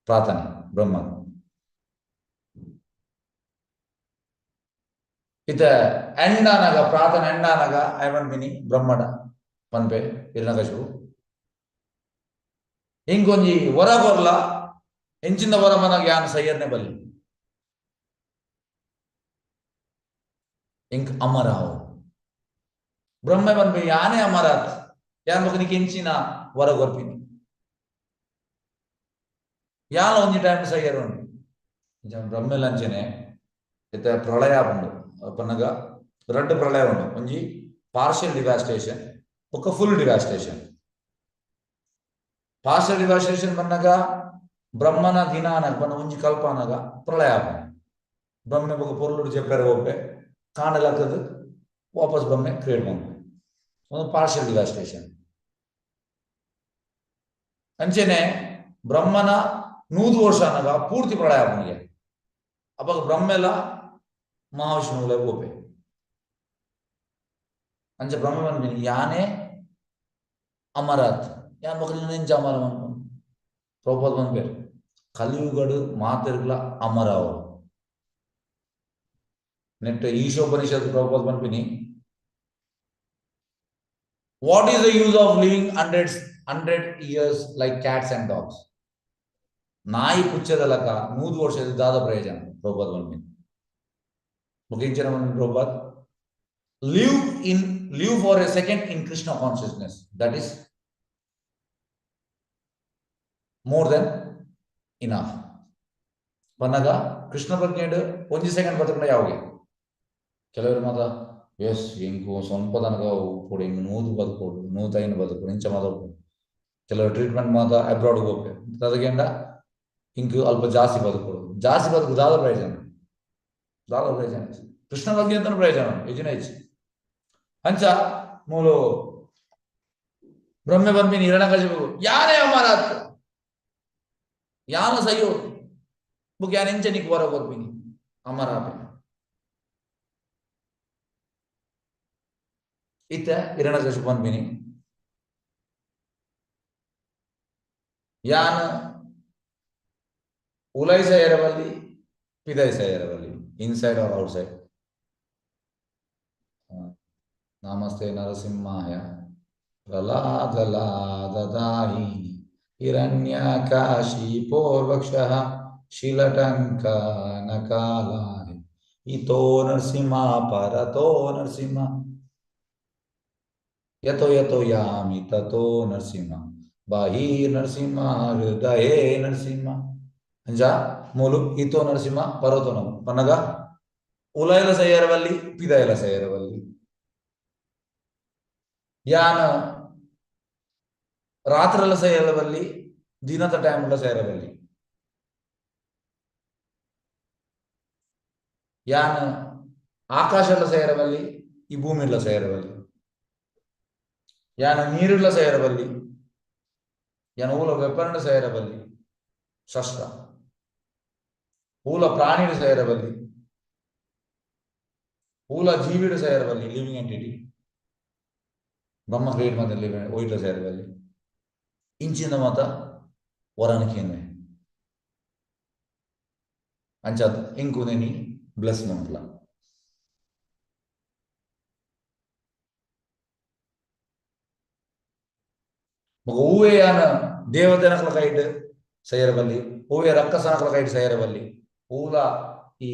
[SPEAKER 1] ಪ್ರಾರ್ಥನೆ ಬ್ರಹ್ಮ ಇತ ಎಂಡಾನಾಗ ಪ್ರಾರ್ಥನೆ ಎಂಡಾನಾಗ ಐವನ್ ಮಿನಿ ಬ್ರಹ್ಮಡ ಪನ್ಪೆ ಹಿರಣ್ಯಕಶಿಪು ಇಂಕೊಂಜಿ ವರ ಬರ್ಲ ಎಂಚಿಂದ ವರ ಮನಾಗ ಯಾನ್ ಸಯ್ಯರ್ನೆ ಬಲ್ಲಿ ಇಂಕ್ ಅಮರ ಬ್ರಹ್ಮ ಬನ್ಪೆ ಯಾನೇ ಅಮರಾತ್ ಯಾನ್ ಮಗನಿಗೆ ಎಂಚಿನ ವರ ಗೊರ್ಪಿನಿ ಯಾನ ಒಂಜಿ ಟೈಮ್ ಸಯ್ಯರ್ ಉಂಟು ಬ್ರಹ್ಮ ಲಂಚನೆ ಇತ ಪ್ರಳಯ ಬಂದು ಪನ್ನಗ ರೆಡ್ ಪ್ರಳಯ ಉಂಟು ಒಂಜಿ ಪಾರ್ಷಿಯಲ್ ಡಿವಾಸ್ಟೇಷನ್ ఒక ఫుల్ డివాస్టేషన్ ಪಾರ್ಷಿಯಲ್ ಡಿವಾಸ್ಟೇಷನ್ ಬಂದಾಗ ಬ್ರಹ್ಮನ ದಿನ ಅನ್ನಕ್ ಬಂದ ಒಂಜಿ ಕಲ್ಪ ಅನ್ನಗ ಪ್ರಳಯ ಬ್ರಹ್ಮೆ ಬಗ್ಗೆ ಪೊರ್ಲುಡು ಜೆಪ್ಪೆರೆ ಹೋಗ್ಬೆ ಕಾಣಲಾಗ್ತದೆ ವಾಪಸ್ ಬ್ರಹ್ಮೆ ಕ್ರಿಯೇಟ್ ಮಾಡ್ಬೆ ಒಂದು ಪಾರ್ಷಿಯಲ್ ಡಿವಾಸ್ಟೇಷನ್ ಅಂಚೆನೆ ಬ್ರಹ್ಮನ 100 ವರ್ಷ ಅನ್ನಗ ಪೂರ್ತಿ ಪ್ರಳಯ ಅವನಿಗೆ ಅವಾಗ ಬ್ರಹ್ಮೆಲ ಮಹಾವಿಷ್ಣುవుల ಹೋಗ್ಬೆ ಅಂಚೆ ಬ್ರಹ್ಮ ಬಂದ್ಬಿನಿ ಯಾನೇ ಅಮರಾತ್ ಯಾನ್ ಮಕ್ಕಳು ನೆಂಚ ಅಮರ ಪ್ರಭುಪಾದ ಬಂದ್ಬೇರು ಕಲಿಯುಗಡು ಮಾತಿರ್ಗಳ ಅಮರ ಅವರು ನೆಟ್ ಈಶೋಪನಿಷತ್ ಪ್ರಭುಪಾದ ಬಂದ್ಬಿನಿ what is the use of living 100 years like cats and dogs ನಾಯಿ ಪುಚ್ಚದಲಕ 100 ವರ್ಷದ ದಾದ ಪ್ರಯೋಜನ Prabhupada ಬಂದ್ಬಿನಿ ಮುಖೇಂಚನ Prabhupada live for a second in Krishna consciousness. That is more than enough. Pannaga Krishna ಪ್ರಜ್ಞೆಡು 1 second ಬದುಕಂಡ ಯಾವಾಗ ಕೆಲವರು ಮಾತ ಎಸ್ ಇಂಕು ಸ್ವಲ್ಪ ತನಕ ಕೊಡಿ ಇಂಕು 100 ಬದುಕೋಡು 105 ಬದುಕೋಡು ಇಂಚ ಮಾತಾಡ್ಬೋದು ಕೆಲವರು ಟ್ರೀಟ್ಮೆಂಟ್ ಮಾತ ಅಬ್ರಾಡ್ ಹೋಗ್ಬೇಕು ಅದಕ್ಕೆಂಡ ಇಂಕು ಅಲ್ಪ ಜಾಸ್ತಿ ಬದುಕೋಡು ಜಾಸ್ತಿ ಬದುಕು ದಾದ ಪ್ರಯೋಜನ ಕೃಷ್ಣ ಬಗ್ಗೆ ಅಂತ ಪ್ರಯೋಜನ ಯೋಜನೆ ಹೆಚ್ಚು ಅಂಚ ಮೂಲು ಬ್ರಹ್ಮೆ ಬಂದ್ಬಿನಿ ಹಿರಣ್ಯಕಶಿಪು ಯಾನೇ ಅಮರಾತ್ ಯಾನ ಸಯ್ಯೋ ಬುಕ್ ಯಾನ್ ಎಂಚ ನಿಕ್ ಹೊರ ಬಂದ್ಬಿನಿ ಅಮರಾಪೆ ಇತ್ತ ಹಿರಣ್ಯಕಶಿಪು ಬಂದ್ಬಿನಿ ಯಾನ್ ಉಲೈಸ ಎರವಲ್ಲಿ ಪಿದೈಸ ಎರವಲ್ಲಿ ಇನ್ಸೈಡ್ ಆರ್ ಔಟ್ಸೈಡ್ ನಮಸ್ತೆ ನರಸಿಂಹಾಯ ಪ್ರಹ್ಲಾದಲಾದದಾಯಿ ಹಿರಣ್ಯಕಾಶಿಪೋರ್ವಕ್ಷಃ ಶಿಲಟಂಕನಕಾಲಾಯ ಇತೋ ನರಸಿಂಹ ಪರತೋ ನರಸಿಂಹ ಯತೋ ಯತೋ ಯಾಮಿ ತತೋ ನರಸಿಂಹ ಬಾಹಿ ನರಸಿಂಹ ಹೃದಯೇ ನರಸಿಂಹ ಅಂಜ ಮೂಲು ಇತೋ ನರಸಿಂಹ ಪರತೋ ನಮ ಪನ್ನಗ ಉಲೈಲ ಸೈಯರವಲ್ಲಿ ಪಿದೈಲ ಸೈಯರವಲ್ಲಿ ಯಾನ ರಾತ್ರಿಲ ಸೇರವಲ್ಲಿ ದಿನದ ಟೈಮ್ಲ ಸೇರವಲ್ಲಿ ಯಾನ ಆಕಾಶಲ ಸೇರವಲ್ಲಿ ಈ ಭೂಮಿಲ ಸೇರವಲ್ಲಿ ಯಾನ ನೀರುಲ ಸೇರವಲ್ಲಿ ಯಾನ ಊಲ ವೆಪರ್ಣ ಸೇರವಲ್ಲಿ ಶಸ್ತ್ರ ಊಲ ಪ್ರಾಣಿಡು ಸೇರವಲ್ಲಿ ಊಲ ಜೀವಿಡು ಸೇರವಲ್ಲಿ ಲಿವಿಂಗ್ ಎಂಟಿಟಿ ಬ್ರಹ್ಮ ಕ್ರಿಯೇಟ್ ಮಾಡಿದಲ್ಲಿ ಒಯ್ಲ ಸೇರದಲ್ಲಿ ಇಂಚಿನ ಮಾತ ವರನಕೇನ್ವೆ ಅಂಚದ್ ಇಂಕುನೇನಿ ಬ್ಲೆಸ್ ಮಂತ್ಲ ಹೂವೆ ಯಾನ ದೇವತೆನಕಲ ಕೈಟ್ ಸೇರಬಲ್ಲಿ ಹೂವೆ ರಕ್ಕಸನಕಲ ಕೈಟ್ ಸೇರಬಲ್ಲಿ ಹೂಲ ಈ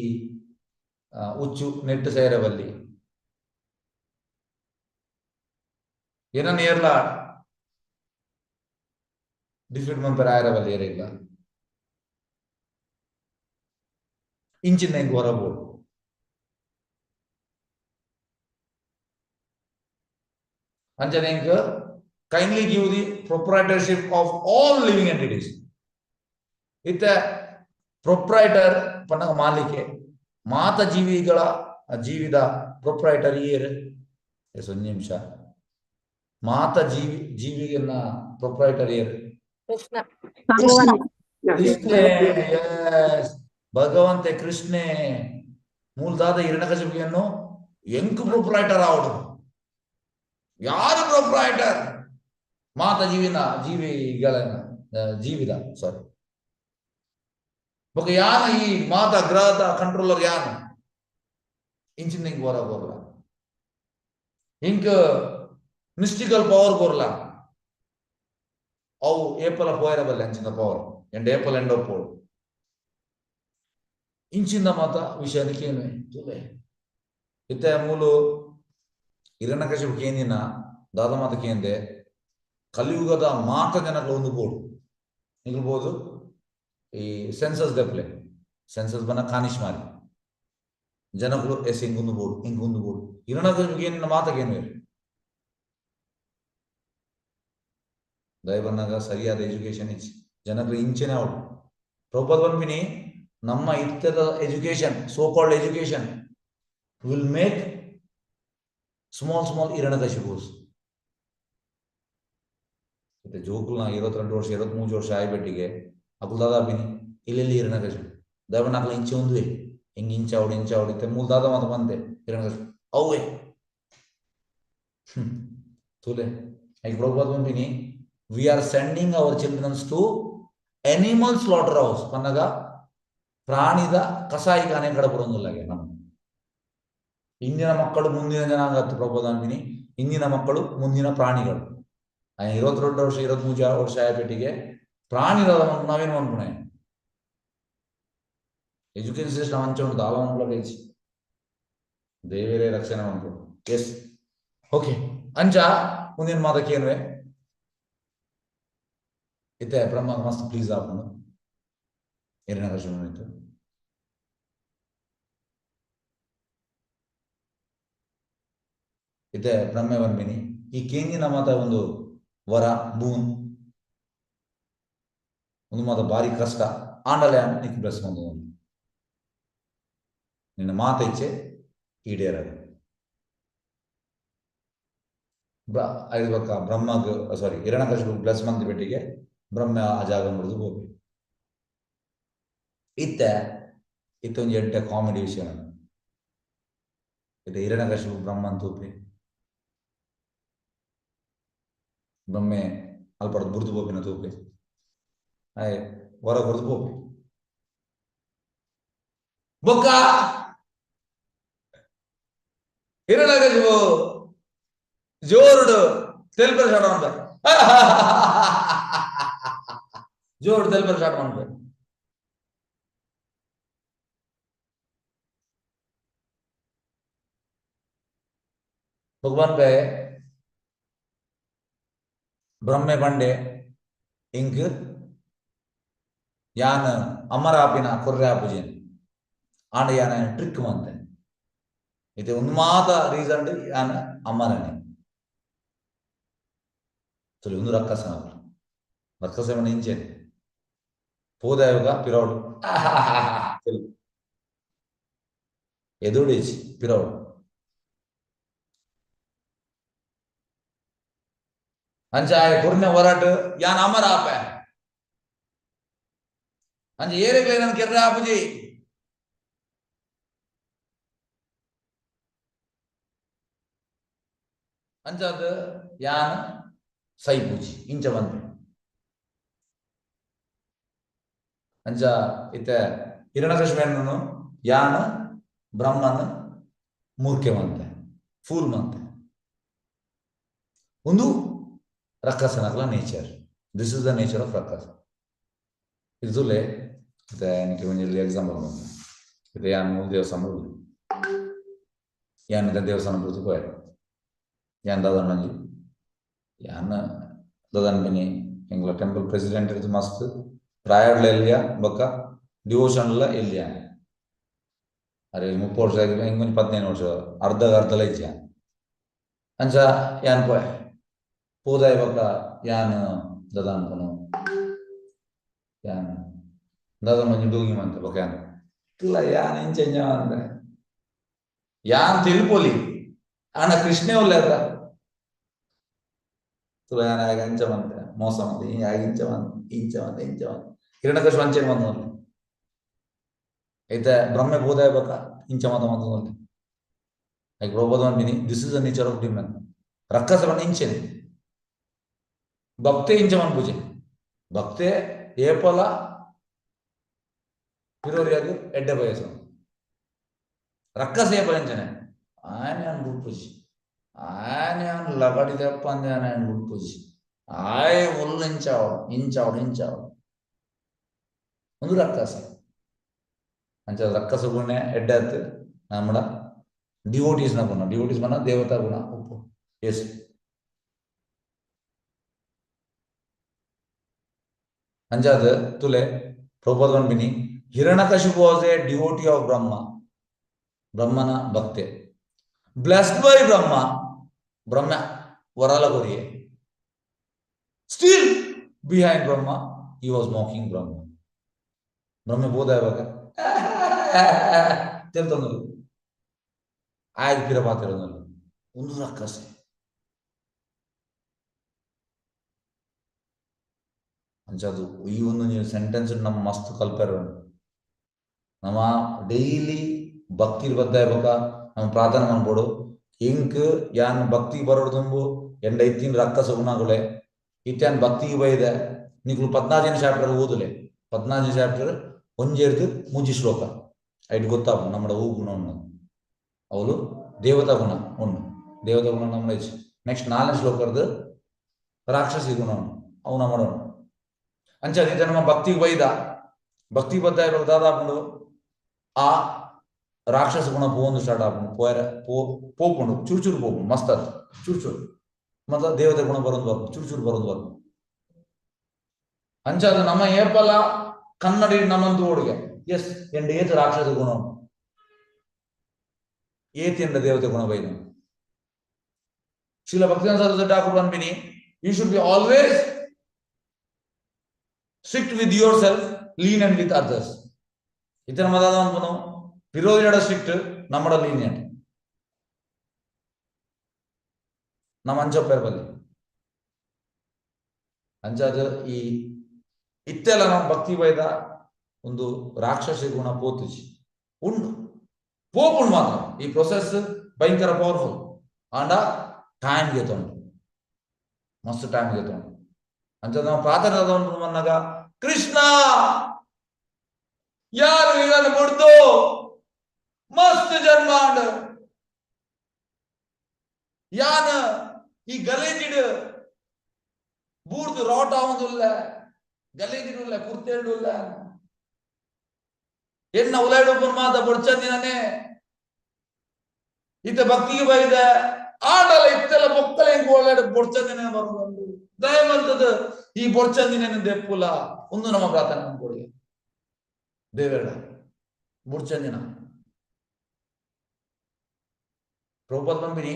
[SPEAKER 1] ಉಚ್ಚು ನೆಟ್ಟು ಸೇರಬಲ್ಲಿ ಏನನ್ನ ಏರ್ಲ ಡಿಫೀಟ್ ಮಂಪರ್ ಆಯರವಲ್ಲಿ ಏರಿಲ್ಲ ಇಂಚಿನ ಹೆಂಗ್ ಹೊರಬೋದು ಅಂಚನೆ ಹೆಂಗ್ kindly give the proprietorship of all living entities. It proprietor ಪನ್ನಗ ಮಾಲಿಕೆ ಮಾತ ಜೀವಿಗಳ ಜೀವಿದ ಪ್ರೊಪ್ರೈಟರ್ ಏರ್ ಎಸ್ ಒಂದು ನಿಮಿಷ ಮಾತ ಜೀವಿಗನ್ನ proprietor air Krishne ಭಗವಂತೆ Krishne ಮೂಲದಾದ ಹಿರಣ್ಯಕಶಿಪುವನ್ನು ಎಂಕು proprietor ಆವಡು ಯಾರು ಪ್ರೊಪ್ರೈಟರ್ ಮಾತ ಜೀವಿದ ಸಾರಿ ಬೊಕ ಯಾನ ಈ ಮಾತ ಗ್ರಹದ ಕಂಟ್ರೋಲರ್ ಯಾನು ಇಂಚಿನ ಹಿಂಗ್ ಹೊರ ಬರಲ ಹಿಂಗ ಮಿಸ್ಟಿಕಲ್ ಪವರ್ ಬರಲ ಅವು ಏಪಲ ಪೋಯರ ಬಲ್ಲೆ ಅಂಚಿನ ಪವರ್ ಎಂಡ್ ಏಪಲ್ ಎಂಡ್ ಒಪ್ಪೋಡು ಇಂಚಿನ ಮಾತ ವಿಷಯಕ್ಕೆ ಏನು ತುಲೆ ಇತ್ತೆ ಮೂಲು ಹಿರಣ್ಯಕಶಿಪು ಕೇಂದಿನ ದಾದ ಮಾತ ಕೇಂದೆ ಕಲಿಯುಗದ ಮಾತ ಜನಗಳ ಒಂದು ಬೋರ್ಡು ನಿಲ್ಬೋದು ಈ ಸೆನ್ಸಸ್ ದೆಪ್ಲೆ ಸೆನ್ಸಸ್ ಬನ್ನ ಕಾನಿಶ್ ಮಾರಿ ಜನಗಳು ಎಸ್ ಹಿಂಗೊಂದು ಬೋರ್ಡು ಹಿರಣ್ಯಕಶಿಪು ಏನಿನ ಮಾತಗೇನು ದಯ ಬಂದಾಗ ಸರಿಯಾದ ಎಜುಕೇಶನ್ ಇಚ್ಚಿ ಜನಗಳು ಇಂಚೆನೆ ಅವಳು ಪ್ರಭುಪಾದ ಬಂದ್ಬಿನಿ ನಮ್ಮ ಇತ್ತರ education, so called education will make small Hiranyakashipus. ಮತ್ತೆ ಜೋಕುಲ್ ನಾ 22 ವರ್ಷ 23 ವರ್ಷ ಆಯ್ಬೆಟ್ಟಿಗೆ ಅಕುಲ್ ದಾದಾ ಬಿನಿ ಇಲ್ಲೆಲ್ಲಿ ಹಿರಣ್ಯಕಶಿಪು ದಯವ ನಾಲ್ಕು ಇಂಚೆ ಒಂದುವೆ ಹಿಂಗೆ ಇಂಚಾವಡಿ ಮೂಲ ದಾದ ಮಾತು ಬಂತೆ ಹಿರಣ್ಯಕಶಿಪು ಅವೇ ತೂಲೆ ಐಕ್ ಪ್ರಭುಪಾದ ಬಂದಿನಿ. We are sending our childrens to animal slaughter house ಪನ್ನಗ ಪ್ರಾಣಿದ ಕಸಾಯಿಖಾನೆ ಕಡೆ ಬರೋದಿಲ್ಲ ನಮ್ಮ ಇಂದಿನ ಮಕ್ಕಳು ಮುಂದಿನ ಜನಾಂಗ ಪ್ರಭುಪಾದ ಬಂದಿನಿ. ಇಂದಿನ ಮಕ್ಕಳು ಮುಂದಿನ ಪ್ರಾಣಿಗಳು. 22 ವರ್ಷ 23 ವರ್ಷ ಆಯ್ಪೆಟ್ಟಿಗೆ ಪ್ರಾಣಿಗಳ ನಾವೇನು ಅನ್ಕೊಣೆ ಎಜುಕೇಶನ್ ಸಿಸ್ಟಮ್ ಅಂಚೆ ಉಂಟು ದಾವ ಅನ್ಕೊಳ್ಳಿ ದೇವರೇ ರಕ್ಷಣೆ ಅನ್ಕೊಂಡು. ಎಸ್ ಓಕೆ ಅಂಚ ಮುಂದಿನ ಮಾತಕ್ಕೆ ಏನುವೆ ಇತ್ತೆ ಬ್ರಹ್ಮ ಮಸ್ತ್ ಪ್ಲೀಸ್ ಹಾಕೊಂಡು ಹಿರಣ್ಯಕಶಿಪು ಇತ್ತು. ಇತ್ತೆ ಬ್ರಹ್ಮೆ ಬಂದಿನಿ ಈ ಕೇಂದಿನ ಮಾತ ಒಂದು ವರ ಬೂನ್ ಒಂದು ಮಾತ ಭಾರಿ ಕಷ್ಟ ಆಂಡಲೆ ನಿಕ್ ಬ್ಲೆಸ್ ಬಂದು ನಿನ್ನ ಮಾತ ಇಚ್ಛೆ ಈಡೇರ ಐದು ಪಕ್ಕ ಬ್ರಹ್ಮಗ್ ಸಾರಿ ಹಿರಣ್ಯಕಶಿಪು ಬ್ಲೆಸ್ ಮಂದಿ ಬೆಟ್ಟಿಗೆ ಬ್ರಹ್ಮ ಆ ಜಾಗ ಮುರಿದು ಹೋಗಿ ಇತ್ತೊಂದು ಎಂಟೆ ಕಾಮಿಡಿ ವಿಷಯ ಇದು ಹಿರಣ್ಯಕಶಿಪು ಬ್ರಹ್ಮನ್ ತೂಪಿ ಬ್ರಹ್ಮೆ ಅಲ್ಪಡ್ದು ಬುರ್ದು ಬೋಪಿನ ತೂಪಿ ಹೊರ ಬುರ್ದು ಬೋಪಿ ಬೊಕ್ಕ ಹಿರಣ್ಯಕಶಿಪು ಜೋರುಡು ತೆಲ್ಪರ್ ಸ್ಟಾರ್ಟ್ ಮಾಡ್ಬೇಕು ಜೋರು ತೆಲ್ಪರ್ ಸ್ಟಾರ್ಟ್ ಮಾಡ್ಬೇಕು ಭಗವಾನ್ ಬೇ ಬ್ರಹ್ಮೆ ಬಂಡೆ ಇಂಕ್ ಯಾನ್ ಅಮರಾಪಿನ ಕೊರ್ರೆ ಆಪುಜೇನ್ ಆಂಡ ಯಾನ ಟ್ರಿಕ್ ಮಂತೆ ಇದು ಉನ್ಮಾದ ರೀಸನ್ ಯಾನ ಅಮರನೆ ತುಳಿ ಒಂದು ರಕ್ಕಸವನ್ನ ಇಂಚೇನೆ ಪೋದಾಯುಗ ಪಿರೌಡು ಎದುಡೇಚಿ ಪಿರೌಡು ಅಂಚಾಯ ಕೊರ್ನೆ ಹೊರಟು ಯಾನ್ ಅಮರ ಆಪ ಅಂಚ ಏರೆಗ್ಲೇ ನನ್ ಕೆರ್ರೆ ಆಪುಜಿ ಅಂಚಾದ ಯಾನ್ ಸೈಪುಜಿ ಇಂಚ ಬಂದೆ ಅಂಚ ಇತ್ತ ಹಿರಣ್ಯಕಶಿಪು ಯಾನ್ ಬ್ರಹ್ಮನ್ ಮೂರ್ಖೆ ಮಂತೆ ಫೂಲ್ ಮಂತೆ ಒಂದು ರಕ್ಕಸನಕಲ nature. This is the nature of rakkasa. ಇದುಲೆ എനിക്ക് മുന്നിൽ എക്സാമ്പിൾ വന്നു ഇത് ഞാൻ 3 ദിവസം മുമ്പ് ഞാൻ ದೇವಸ್ಥಾನ ಬಿಟ್ಟು ಹೋದೆ ഞാൻ ದಾದಣ್ಣಂಜಿ ഞാൻ ದಾದಣ್ಣ ಬಿನಿ ಎಂಗ್ಲ ಟೆಂಪಲ್ ಪ್ರೆಸಿಡೆಂಟ್ ಇದ್ದು ಮಸ್ತ್ ಪ್ರಾಯರ್ಲ ಎಲ್ಲಿಯ ಬೊಕ್ಕ ಡಿವೋಷನ್ಲ ಎಲ್ಲಿಯ ಅರೆ 30 ವರ್ಷ ಆಗಿ ಹೆಂಗ್ 15 ವರ್ಷ ಅರ್ಧಲ ಇಜ್ಜ ಅಂಚ ಯಾನ್ ಪೋಯ್ ಪೋದಾಯ ಬೊಕ್ಕ ಯಾನ್ ದಾದಣ್ಣನು ಯಾನ್ ದಾದಣ್ಣ ಡೂಗಿ ಮಂತ ಬೊಕ್ಕ ಯಾನ್ ಇಲ್ಲ ಯಾನ್ ಇಂಚೆಂಜ ಅಂದ್ರೆ ಯಾನ್ ತಿಳ್ಪೊಲಿ ಆನ ಕೃಷ್ಣೇ ಒಳ್ಳೆದ ತುಳಯಾನಾಗ ಅಂಚ ಮಂತೆ ಮೋಸ ಮಂತೆ ಇಂಚ ಮಂತೆ ಹಿರಣ್ಯಕಶಿಪು ಅಂಚೆಗೆ ಬಂದ ಐತೆ ಬ್ರಹ್ಮೆ ಬೋಧಾಯ ಬಕ ಇಂಚ ಮತ ಮಂತ ಐ ಪ್ರಬೋಧವನ್ ಬಿನಿ this is the nature of demon ರಕ್ಕಸವನ್ನ ಇಂಚೆನೆ ಭಕ್ತೆ ಇಂಚ ಮನ್ ಪೂಜೆ ಭಕ್ತೆ ಏಪಲ ಪಿರೋರಿಯಾಗಿ ಎಡ್ಡೆ ಬಯಸ ರಕ್ಕಸ ಏಪಲ ಇಂಚನೆ ಆನೆ ಅನ್ಬಿಟ್ಟು ಆನೆ ಲಗಡಿದಪ್ಪ ಅಂದೆ ಆನೆ ಅನ್ಬಿಟ್ಟು ಆಯ್ ಮುಳ್ಳು ಇಂಚಾವಡು ಒಂದು ರಕ್ಕಸ ಅಂಚ ರಕ್ಕಸ ಗುಣ ಎಡ್ಡಾತ್ ನಮ್ಮಡ ಡಿವೋಟೀಸ್ ನ ಗುಣ ಡಿವೋಟೀಸ್ ಬಣ್ಣ ದೇವತಾ ಗುಣ ಉಪ್ಪು ಎಸ್ ಅಂಜಾದ ತುಲೆ ಪ್ರಬೋಧವನ್ ಬಿನಿ Hiranyakashipu was a devotee of ಬ್ರಹ್ಮನ ಭಕ್ತೆ ಬ್ಲೆಸ್ಡ್ ಬೈ ಬ್ರಹ್ಮ ವರಾಲ ಕೊರಿಯೆ still behind Brahma he was mocking Brahma ಬೋಧ ಇವಾಗ ತಿಳ್ತಂದ್ರು ಆಯ್ತು ಪಿರ ಪಾತಿರೋದು ಒಂದು ರಕ್ಕಸೆ ಅಂಚದು ಈ ಒಂದು ನೀವು ಸೆಂಟೆನ್ಸ್ ನಮ್ಮ ಮಸ್ತ್ ಕಲ್ಪೆರ ನಮ್ಮ ಡೈಲಿ ಭಕ್ತಿ ಬದ್ದಾಯ ಬಕ ನಮ್ಮ ಪ್ರಾರ್ಥನೆ ಮಾಡ್ಬೋಡು ಇಂಕ್ ಯಾನ್ ಭಕ್ತಿ ಬರೋಡು ತುಂಬು ಎಂಡ ಇತ್ತಿನ ರಕ್ಕಸ ಗುಣಗಳೇ ಇತ್ಯಾನ್ ಭಕ್ತಿಗೆ ಬೈದೆ ನೀವು 14ನೇ ಚಾಪ್ಟರ್ ಓದಲೆ 14ನೇ ಚಾಪ್ಟರ್ ಒಂಜೇರ್ದು ಮೂಜಿ ಶ್ಲೋಕ ಐಟ್ ಗೊತ್ತಾಗ ನಮ್ಮ ಹೂ ಗುಣ ಉಣ್ಣು ಅವಳು ದೇವತಾ ಗುಣ ಉಣ್ಣು ದೇವತಾ ಗುಣ ನಮ್ಮ ನೆಕ್ಸ್ಟ್ 4ನೇ ಶ್ಲೋಕದ ರಾಕ್ಷಸಿ ಗುಣ ಉಣ್ಣು ಅವು ಮಾಡೋಣ ಅಂಚ ನಮ್ಮ ಭಕ್ತಿಗೆ ಬೈದ ಭಕ್ತಿ ಬದ್ದ ದಾದಾಪುಂಡು ಆ ರಾಕ್ಷಸ ಗುಣ ಪೋಂದು ಸ್ಟಾರ್ಟ್ ಆಪುಂಡು ಪೋಪುಂಡು ಚೂರು ಪೋಪುಂಡು ಮಸ್ತ್ ಅದು ಚೂರು ಮತ್ತ ದೇವತೆ ಗುಣ ಬರೋದು ಬರ್ಪು ಚೂರು ಬರೋದು ಬರ್ಪು ಅಂಚ ಅದು ನಮ್ಮ ಏಪಲ ಕನ್ನಡಿ ನಮ್ಮಂತೂ ಓಡಿಗೆ ಎಸ್ ಎಂಡ ಏತು ರಾಕ್ಷಸ ಗುಣ ಏತಿ ಎಂಡ ದೇವತೆ ಗುಣ ಬೈದ ಶ್ರೀಲ ಭಕ್ತಿನಾಥ ಸರಸ್ವತಿ ಠಾಕೂರ್ ಅನ್ಪಿನಿ you should be always strict with yourself, lenient with others. इतना मज़ा आता है विरोधी लड़ा strict, नम्मड़ा lenient. नम अंचा पैर बदले. अंचा जो ये इत्तेला नम भक्ति वायदा उन्दु राक्षसी गुण पोतुची. उन्नु पोपुन मात्र. ये process भयंकर powerful. आंडा time गेतोंड. मस्त time गेतोंड. अंचा नम प्रार्थना दादोंड मन्नगा कृष्ण यार इधर मुर्दो मस्त जन्मांड यान ಈ ಗಲೇಜಿಡ್ ಬೂರ್ದು ರೋಟ ಆವಂದುಲ್ಲ ಗಲೇಜಿಡುಲ್ಲ ಕುರ್ತೇಳುಲ್ಲ ಎನ್ನ ಉಲೈಡು ಮಾತ ಬೊಡ್ಚಂದಿನನೆ ಇತ ಭಕ್ತಿಗೆ ಬೈದ ಆಡಲ ಇತ್ತೆಲ್ಲ ಮೊಕ್ಕಲ ಹೆಂಗ್ ಒಳ್ಳೆ ಬೊಡ್ಚಂದಿನ ಬರುವುದು ದಯವಂತದ ಈ ಬೊಡ್ಚಂದಿನ ದೆಪ್ಪುಲ ಒಂದು ನಮ್ಮ ಪ್ರಾರ್ಥನೆ ಮಾಡ್ಕೊಳ್ಳಿ ದೇವೇಡ ಬುಡ್ಚಂದಿನ ಪ್ರಭುಪಾದ ಬಂಬಿನಿ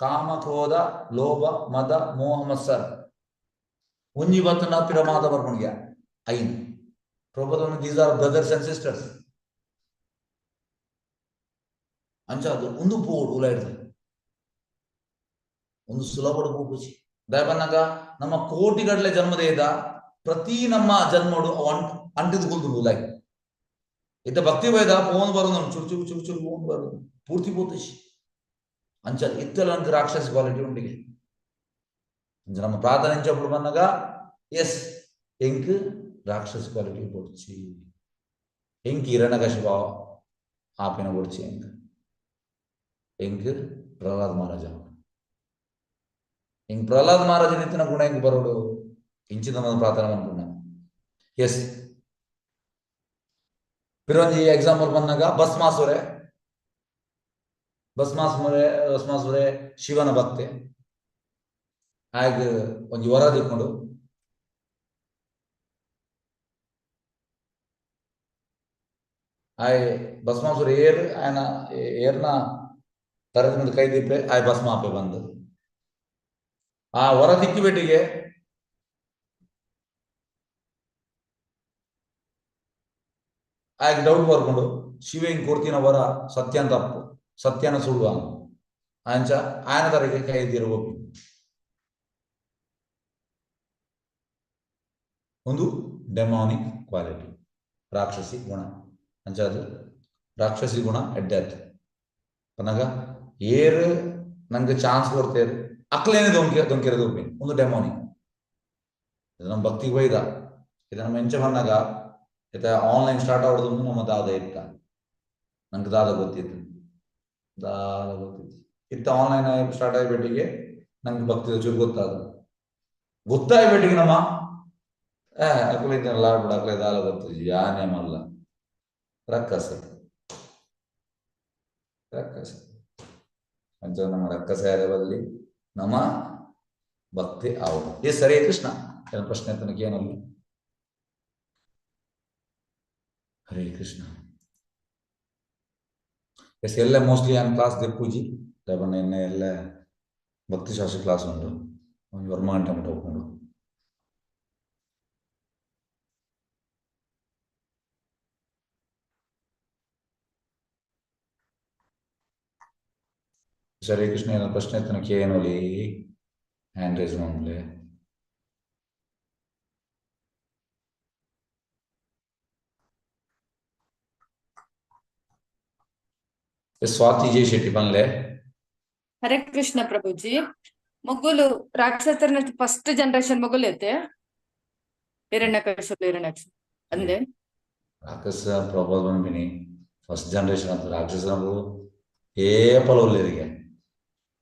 [SPEAKER 1] ಕಾಮ ಕ್ರೋಧ ಲೋಭ ಮದ ಮೋಹ ಮತ್ಸರ ಒಂಜಿ ಬತ್ತು ನಪ್ಪಿರ ಮಾತ ಬರ್ಕೊಂಡ್ಯ ಐನ್ Prabhupada these are brothers and sisters ಅಂಚ ಅದು ಒಂದು ಪೋಡು ಉಲಾಯ್ದು ಒಂದು ಸುಲಭದ ಪೂಪುಚಿ ದಯಬನ್ನಾಗ ನಮ್ಮ ಕೋಟಿಗಟ್ಟಲೆ ಜನ್ಮದೇದ ಪ್ರತಿ ನಮ್ಮ ಜನ್ಮಡು ಅಂಟಿದುಕೊಳ್ತು ಲೈಕ್ ಇತ್ತ ಭಕ್ತಿ ಬೈದ ಪೋನ್ ಬರೋದು ಚುರು ಪೋನ್ ಬರೋದು ಪೂರ್ತಿ ಪೋತುಚಿ ಅಂಚ ಇತ್ತಲ ರಾಕ್ಷಸ ಕ್ವಾಲಿಟಿ ಉಂಡಿಗೆ ನಮ್ಮ ಪ್ರಾರ್ಥನೆ ಇಂಚప్పుడు ಬನ್ನಾಗ ಎಸ್ ಎಂಕ್ ರಾಕ್ಷಸ ಕ್ವಾಲಿಟಿ ಪೋಡ್ಚಿ ಎಂಕ್ ಹಿರಣ್ಯಕಶಿಪ ಆಪಿನ ಪೋಡ್ಚಿ ಎಂಕ್ ಪ್ರಹ್ಲಾದ್ ಮಹಾರಾಜ इंग प्रहलाद महाराज इतना गुण इंग बरोड इंचित प्रार्थना अनुकुना यस फिर एग्जांपल बन्नागा भस्मासुरे शिवन भक्ते आग ಒಂಜಿ ವರ ತಿಕ್ಕೊಂಡು ಆಯ್ ಭಸ್ಮಾಸುರ ಆಯನ ಏರ್ನ ತರದಿಂದ ಕೈ ದಿಪ್ಪೆ ಆಯ್ ಭಸ್ಮ ಆಪೆ ಬಂದು ಆ ವರ ದಿಕ್ಕಿಬೆಟ್ಟಿಗೆ ಆಗ ಡೌಟ್ ಬರ್ಕೊಂಡು ಶಿವ ಹಿಂಗ್ ಕೊಡ್ತೀನ ವರ ಸತ್ಯನ ತಪ್ಪು ಸತ್ಯನ ಸುಳ್ಳು ಅಂಚ ಆಯನ ತರಗೆ ಕೈ ತಿರುಗೋಪಿ ಒಂದು ಡೆಮಾನಿಕ್ ಕ್ವಾಲಿಟಿ ರಾಕ್ಷಸಿ ಗುಣ ಅಂಚ ಅದು ರಾಕ್ಷಸಿ ಗುಣ ಎಡ್ಡಾಯ್ತು ಅನ್ನಾಗ ಏರು ನಂಗೆ ಚಾನ್ಸ್ ಕೊಡ್ತೇರು ಅಕ್ಲೇನೆ ದೊಂಕಿರೋದು ಒಂದು ಡೆಮೋನಿಕ್ ಇದು ನಮ್ಮ ಭಕ್ತಿಗೆ ಬೈದ ಇದು ನಮ್ಮ ಎಂಚ ಬಂದಾಗ ಇತ ಆನ್ಲೈನ್ ಸ್ಟಾರ್ಟ್ ಆಗೋದು ನಮ್ಮ ದಾದ ಇತ್ತ ನಂಗೆ ದಾದ ಗೊತ್ತಿತ್ತು ಇತ್ತ ಆನ್ಲೈನ್ ಸ್ಟಾರ್ಟ್ ಆಗಿಬಿಟ್ಟಿಗೆ ನಂಗೆ ಭಕ್ತಿ ಚೂರು ಗೊತ್ತಾಗ್ಬಿಟ್ಟಿಗೆ ನಮ್ಮ ಅಕ್ಲಿದ್ದಲ್ಲ ಬಿಡ ಅಕ್ಲೆ ದಾದ ಗೊತ್ತು ಯಾನೇ ಮಲ್ಲ ರಕ್ಕಸ ಅಂಚ ನಮ್ಮ ರಕ್ಕಸ ಬದಲಿ ನಮ್ಮ ಭಕ್ತಿ ಆವಡು ये सरी कृष्ण प्रश्न तनक ಏನಲ್ಲ हरे कृष्ण ಎಸ್ ಎಲ್ಲ ಮೋಸ್ಟ್ಲಿ ಆನ್ ಕ್ಲಾಸ್ ದೆಪ್ಪುಜಿ ದಬನ ಎನ್ನ ಎಲ್ಲ ಭಕ್ತಿ ಶಾಸ್ತ್ರ ಕ್ಲಾಸ್ ಉಂಟು ಒಂದು ವರ್ಮಾಂಟ ಮಟ್ಟ ಹೋಗ್ಕೊಂಡು ಹರೇ ಕೃಷ್ಣ ಏನೋ ಪ್ರಶ್ನೆ ತನಕ ಏನೋಲಿ ಹ್ಯಾಂಡ್ ರೈಸ್ ಮಾಡಲೇ ಸ್ವಾತಿ ಜೈ ಶೆಟ್ಟಿ ಬಂದ್ಲೆ.
[SPEAKER 2] ಹರೇ ಕೃಷ್ಣ ಪ್ರಭುಜಿ ಮೊಗ್ಗುಲು ರಾಕ್ಷಸರ ಫಸ್ಟ್ ಜನರೇಷನ್ ಮೊಗ್ಗುಲು ಐತೆ ಹಿರಣ್ಯಕಶಿಪು ಅಂದೆ
[SPEAKER 1] ರಾಕ್ಷಸ ಪ್ರಭಾವ ಬಂದ್ಬಿನಿ ಫಸ್ಟ್ ಜನರೇಷನ್ ಅಂತ ರಾಕ್ಷಸರು ఏ పొలవలేరుగా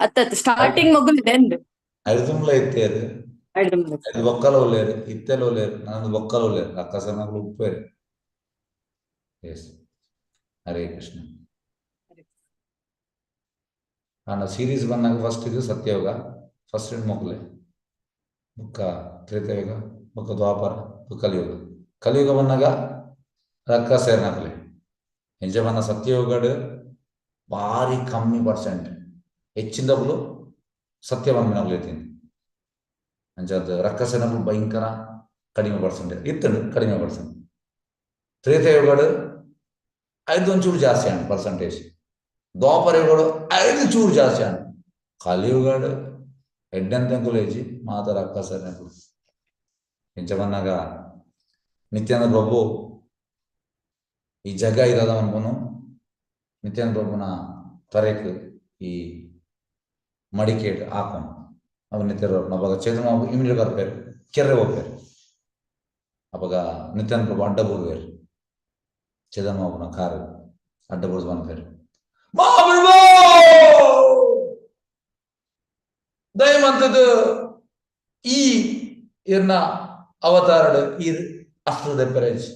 [SPEAKER 2] అత్త స్టార్టింగ్ మొగ్గులు ಇದೆ అండి
[SPEAKER 1] ఐదుముల ఎత్తేరు
[SPEAKER 2] ఐదు
[SPEAKER 1] ఐదు బొక్కలు లేరు ఇత్తెలు లేరు నన్ను బొక్కలు లేరు రాక్షసనకు ఉప్పేరు. ఎస్ హరే కృష్ణ. అన్న సిరీస్ ಬಂದಾಗ ಫಸ್ಟ್ ಇದು ಸತ್ಯಯುಗ ಫಸ್ಟ್ ಮೊಗ್ಲೆ ಬುಕ್ಕ ತ್ರೇತಾಯುಗ ಬುಕ್ಕ ದ್ವಾಪರ ಬುಕ್ಕ ಕಲಿಯುಗ ಕಲಿಯುಗ ಬಂದಾಗ ರಕ್ಕಸೇರ್ನಕ್ಲೆ ಎಂಜಮನ್ನ ಸತ್ಯಯುಗಡು ಭಾರಿ ಕಮ್ಮಿ ಪರ್ಸೆಂಟ್ ಹೆಚ್ಚಿನದಗಳು ಸತ್ಯವಂತನಾಗ್ಲೈತೀನಿ ಅಂಚದ್ದು ರಕ್ಕಸನಗಳು ಭಯಂಕರ ಕಡಿಮೆ ಪರ್ಸೆಂಟ್ ಇತ್ತು ಕಡಿಮೆ ಪರ್ಸೆಂಟ್ ತ್ರೇತಾಯುಗಡು 5 ಒಂಚೂರು ಜಾಸ್ತಿ ആണ് ಪರ್ಸೆಂಟೇಜ್ ದ್ವಾಪರಯುಗಡು 5 ಚೂರು ಜಾಸ್ತಿ ആണ് ಕಲಿಯುಗಡು ಎಡ್ಡೆಂತೆಂಕುಲೇಜಿ ಮಾತ ರಕ್ಕಸನಗಳು ಎಂಚಮನ್ನಾಗ ನಿತ್ಯಾನಂದ ಪ್ರಭು ಈ ಜಗ ಇರೋದ ಅನ್ಕೊನು ನಿತ್ಯಾನಂದ ಪ್ರಭುನ ತೊರೆಕ್ ಈ ಮಡಿಕೇಟ್ ಹಾಕೊಂಡು ಅವಾಗ ನಿತ್ಯರು ಅವಾಗ ಚೇತನ ಇಮಿಡಿಯೇಟ್ ಬರ್ಪೇರು ಕೆರ್ರೆ ಹೋಗ್ಪೇರು ಅವಾಗ ನಿತ್ಯಾನಂದ ಪ್ರಭು ಅಡ್ಡ ಬೂರ್ವೇರು ಚೇತನ ಬಾಬುನ ಕಾರು ಅಡ್ಡ ಬೂರ್ದು ಬಂದ್ಪೇರು ದಯಮಂತದ್ದು ಈ ಇರ್ನ ಅವತಾರಡು ಈ ಅಸ್ತ್ರ ದೆಪ್ಪರೇಜ್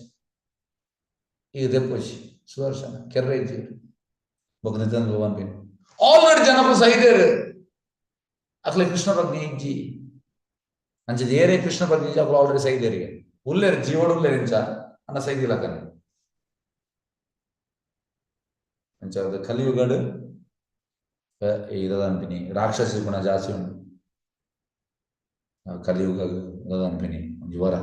[SPEAKER 1] ಈ ದೆಪ್ಪೋಜಿ ಸುದರ್ಶನ ಕೆರ್ರೆ ಇದ್ದೀರಿ ಬೊಕ್ಕ ನಿತ್ಯಾನಂದ ಪ್ರಭು ಬಂದ್ಪೇರು ಆಲ್ರೆಡಿ ಜನರು ಸಹಿದೇರು ಅಕ್ಲೆ ಕೃಷ್ಣ ಪ್ರಜ್ಞೆ ಇಜ್ಜಿ ಅಂಚೆ ಏರೇ ಕೃಷ್ಣ ಪ್ರಜ್ಞೆ ಇಜ್ಜಿ ಅಕ್ಲು ಆಲ್ರೆಡಿ ಸೈದೇರಿಗೆ ಉಲ್ಲೇರು ಜೀವಡು ಉಲ್ಲೇರು ಇಂಚ ಅನ್ನ ಸೈದಿಲ್ಲ ಕನೆ ಅಂಚ ಅದು ಕಲಿಯುಗಡು ಇದಂಪಿನಿ ರಾಕ್ಷಸಿ ಗುಣ ಜಾಸ್ತಿ ಉಂಟು ಕಲಿಯುಗ ಇದಂಪಿನಿ ಒಂದು ವರ.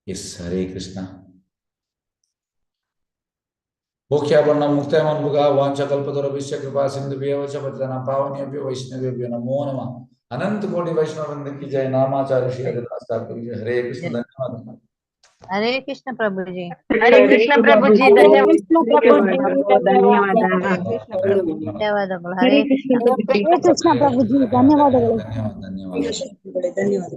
[SPEAKER 1] ಎಸ್ ಹರೇ ಕೃಷ್ಣ. ಭೋಕ್ಯಾಪಣ್ಣ ಮುಕ್ತಾಯ ಮನ್ಭುಗ ವಾಂಚಕಲ್ಪತರುಭ್ಯಶ್ಚ ಕೃಪಾ ಸಿಂಧುಭ್ಯೋ ಚ ಪತಿತಾನಾಂ ಪಾವನೇಭ್ಯೋ ವೈಷ್ಣವೇಭ್ಯೋ ನಮೋ ನಮಃ. अनंत कोटि वैष्णव वृंद की जय. नामाचार्य श्री हरिदास ठाकुर की जय. हरे कृष्ण. धन्यवाद.
[SPEAKER 6] हरे कृष्ण प्रभु जी.
[SPEAKER 5] हरे कृष्ण प्रभु जी धन्यवाद.
[SPEAKER 6] ಧನ್ಯವಾದಗಳು. ಹರೇ ಕೃಷ್ಣ.
[SPEAKER 7] ಹರೇ ಕೃಷ್ಣ ಪ್ರಭುಜಿ ಧನ್ಯವಾದಗಳು.
[SPEAKER 1] ಧನ್ಯವಾದ.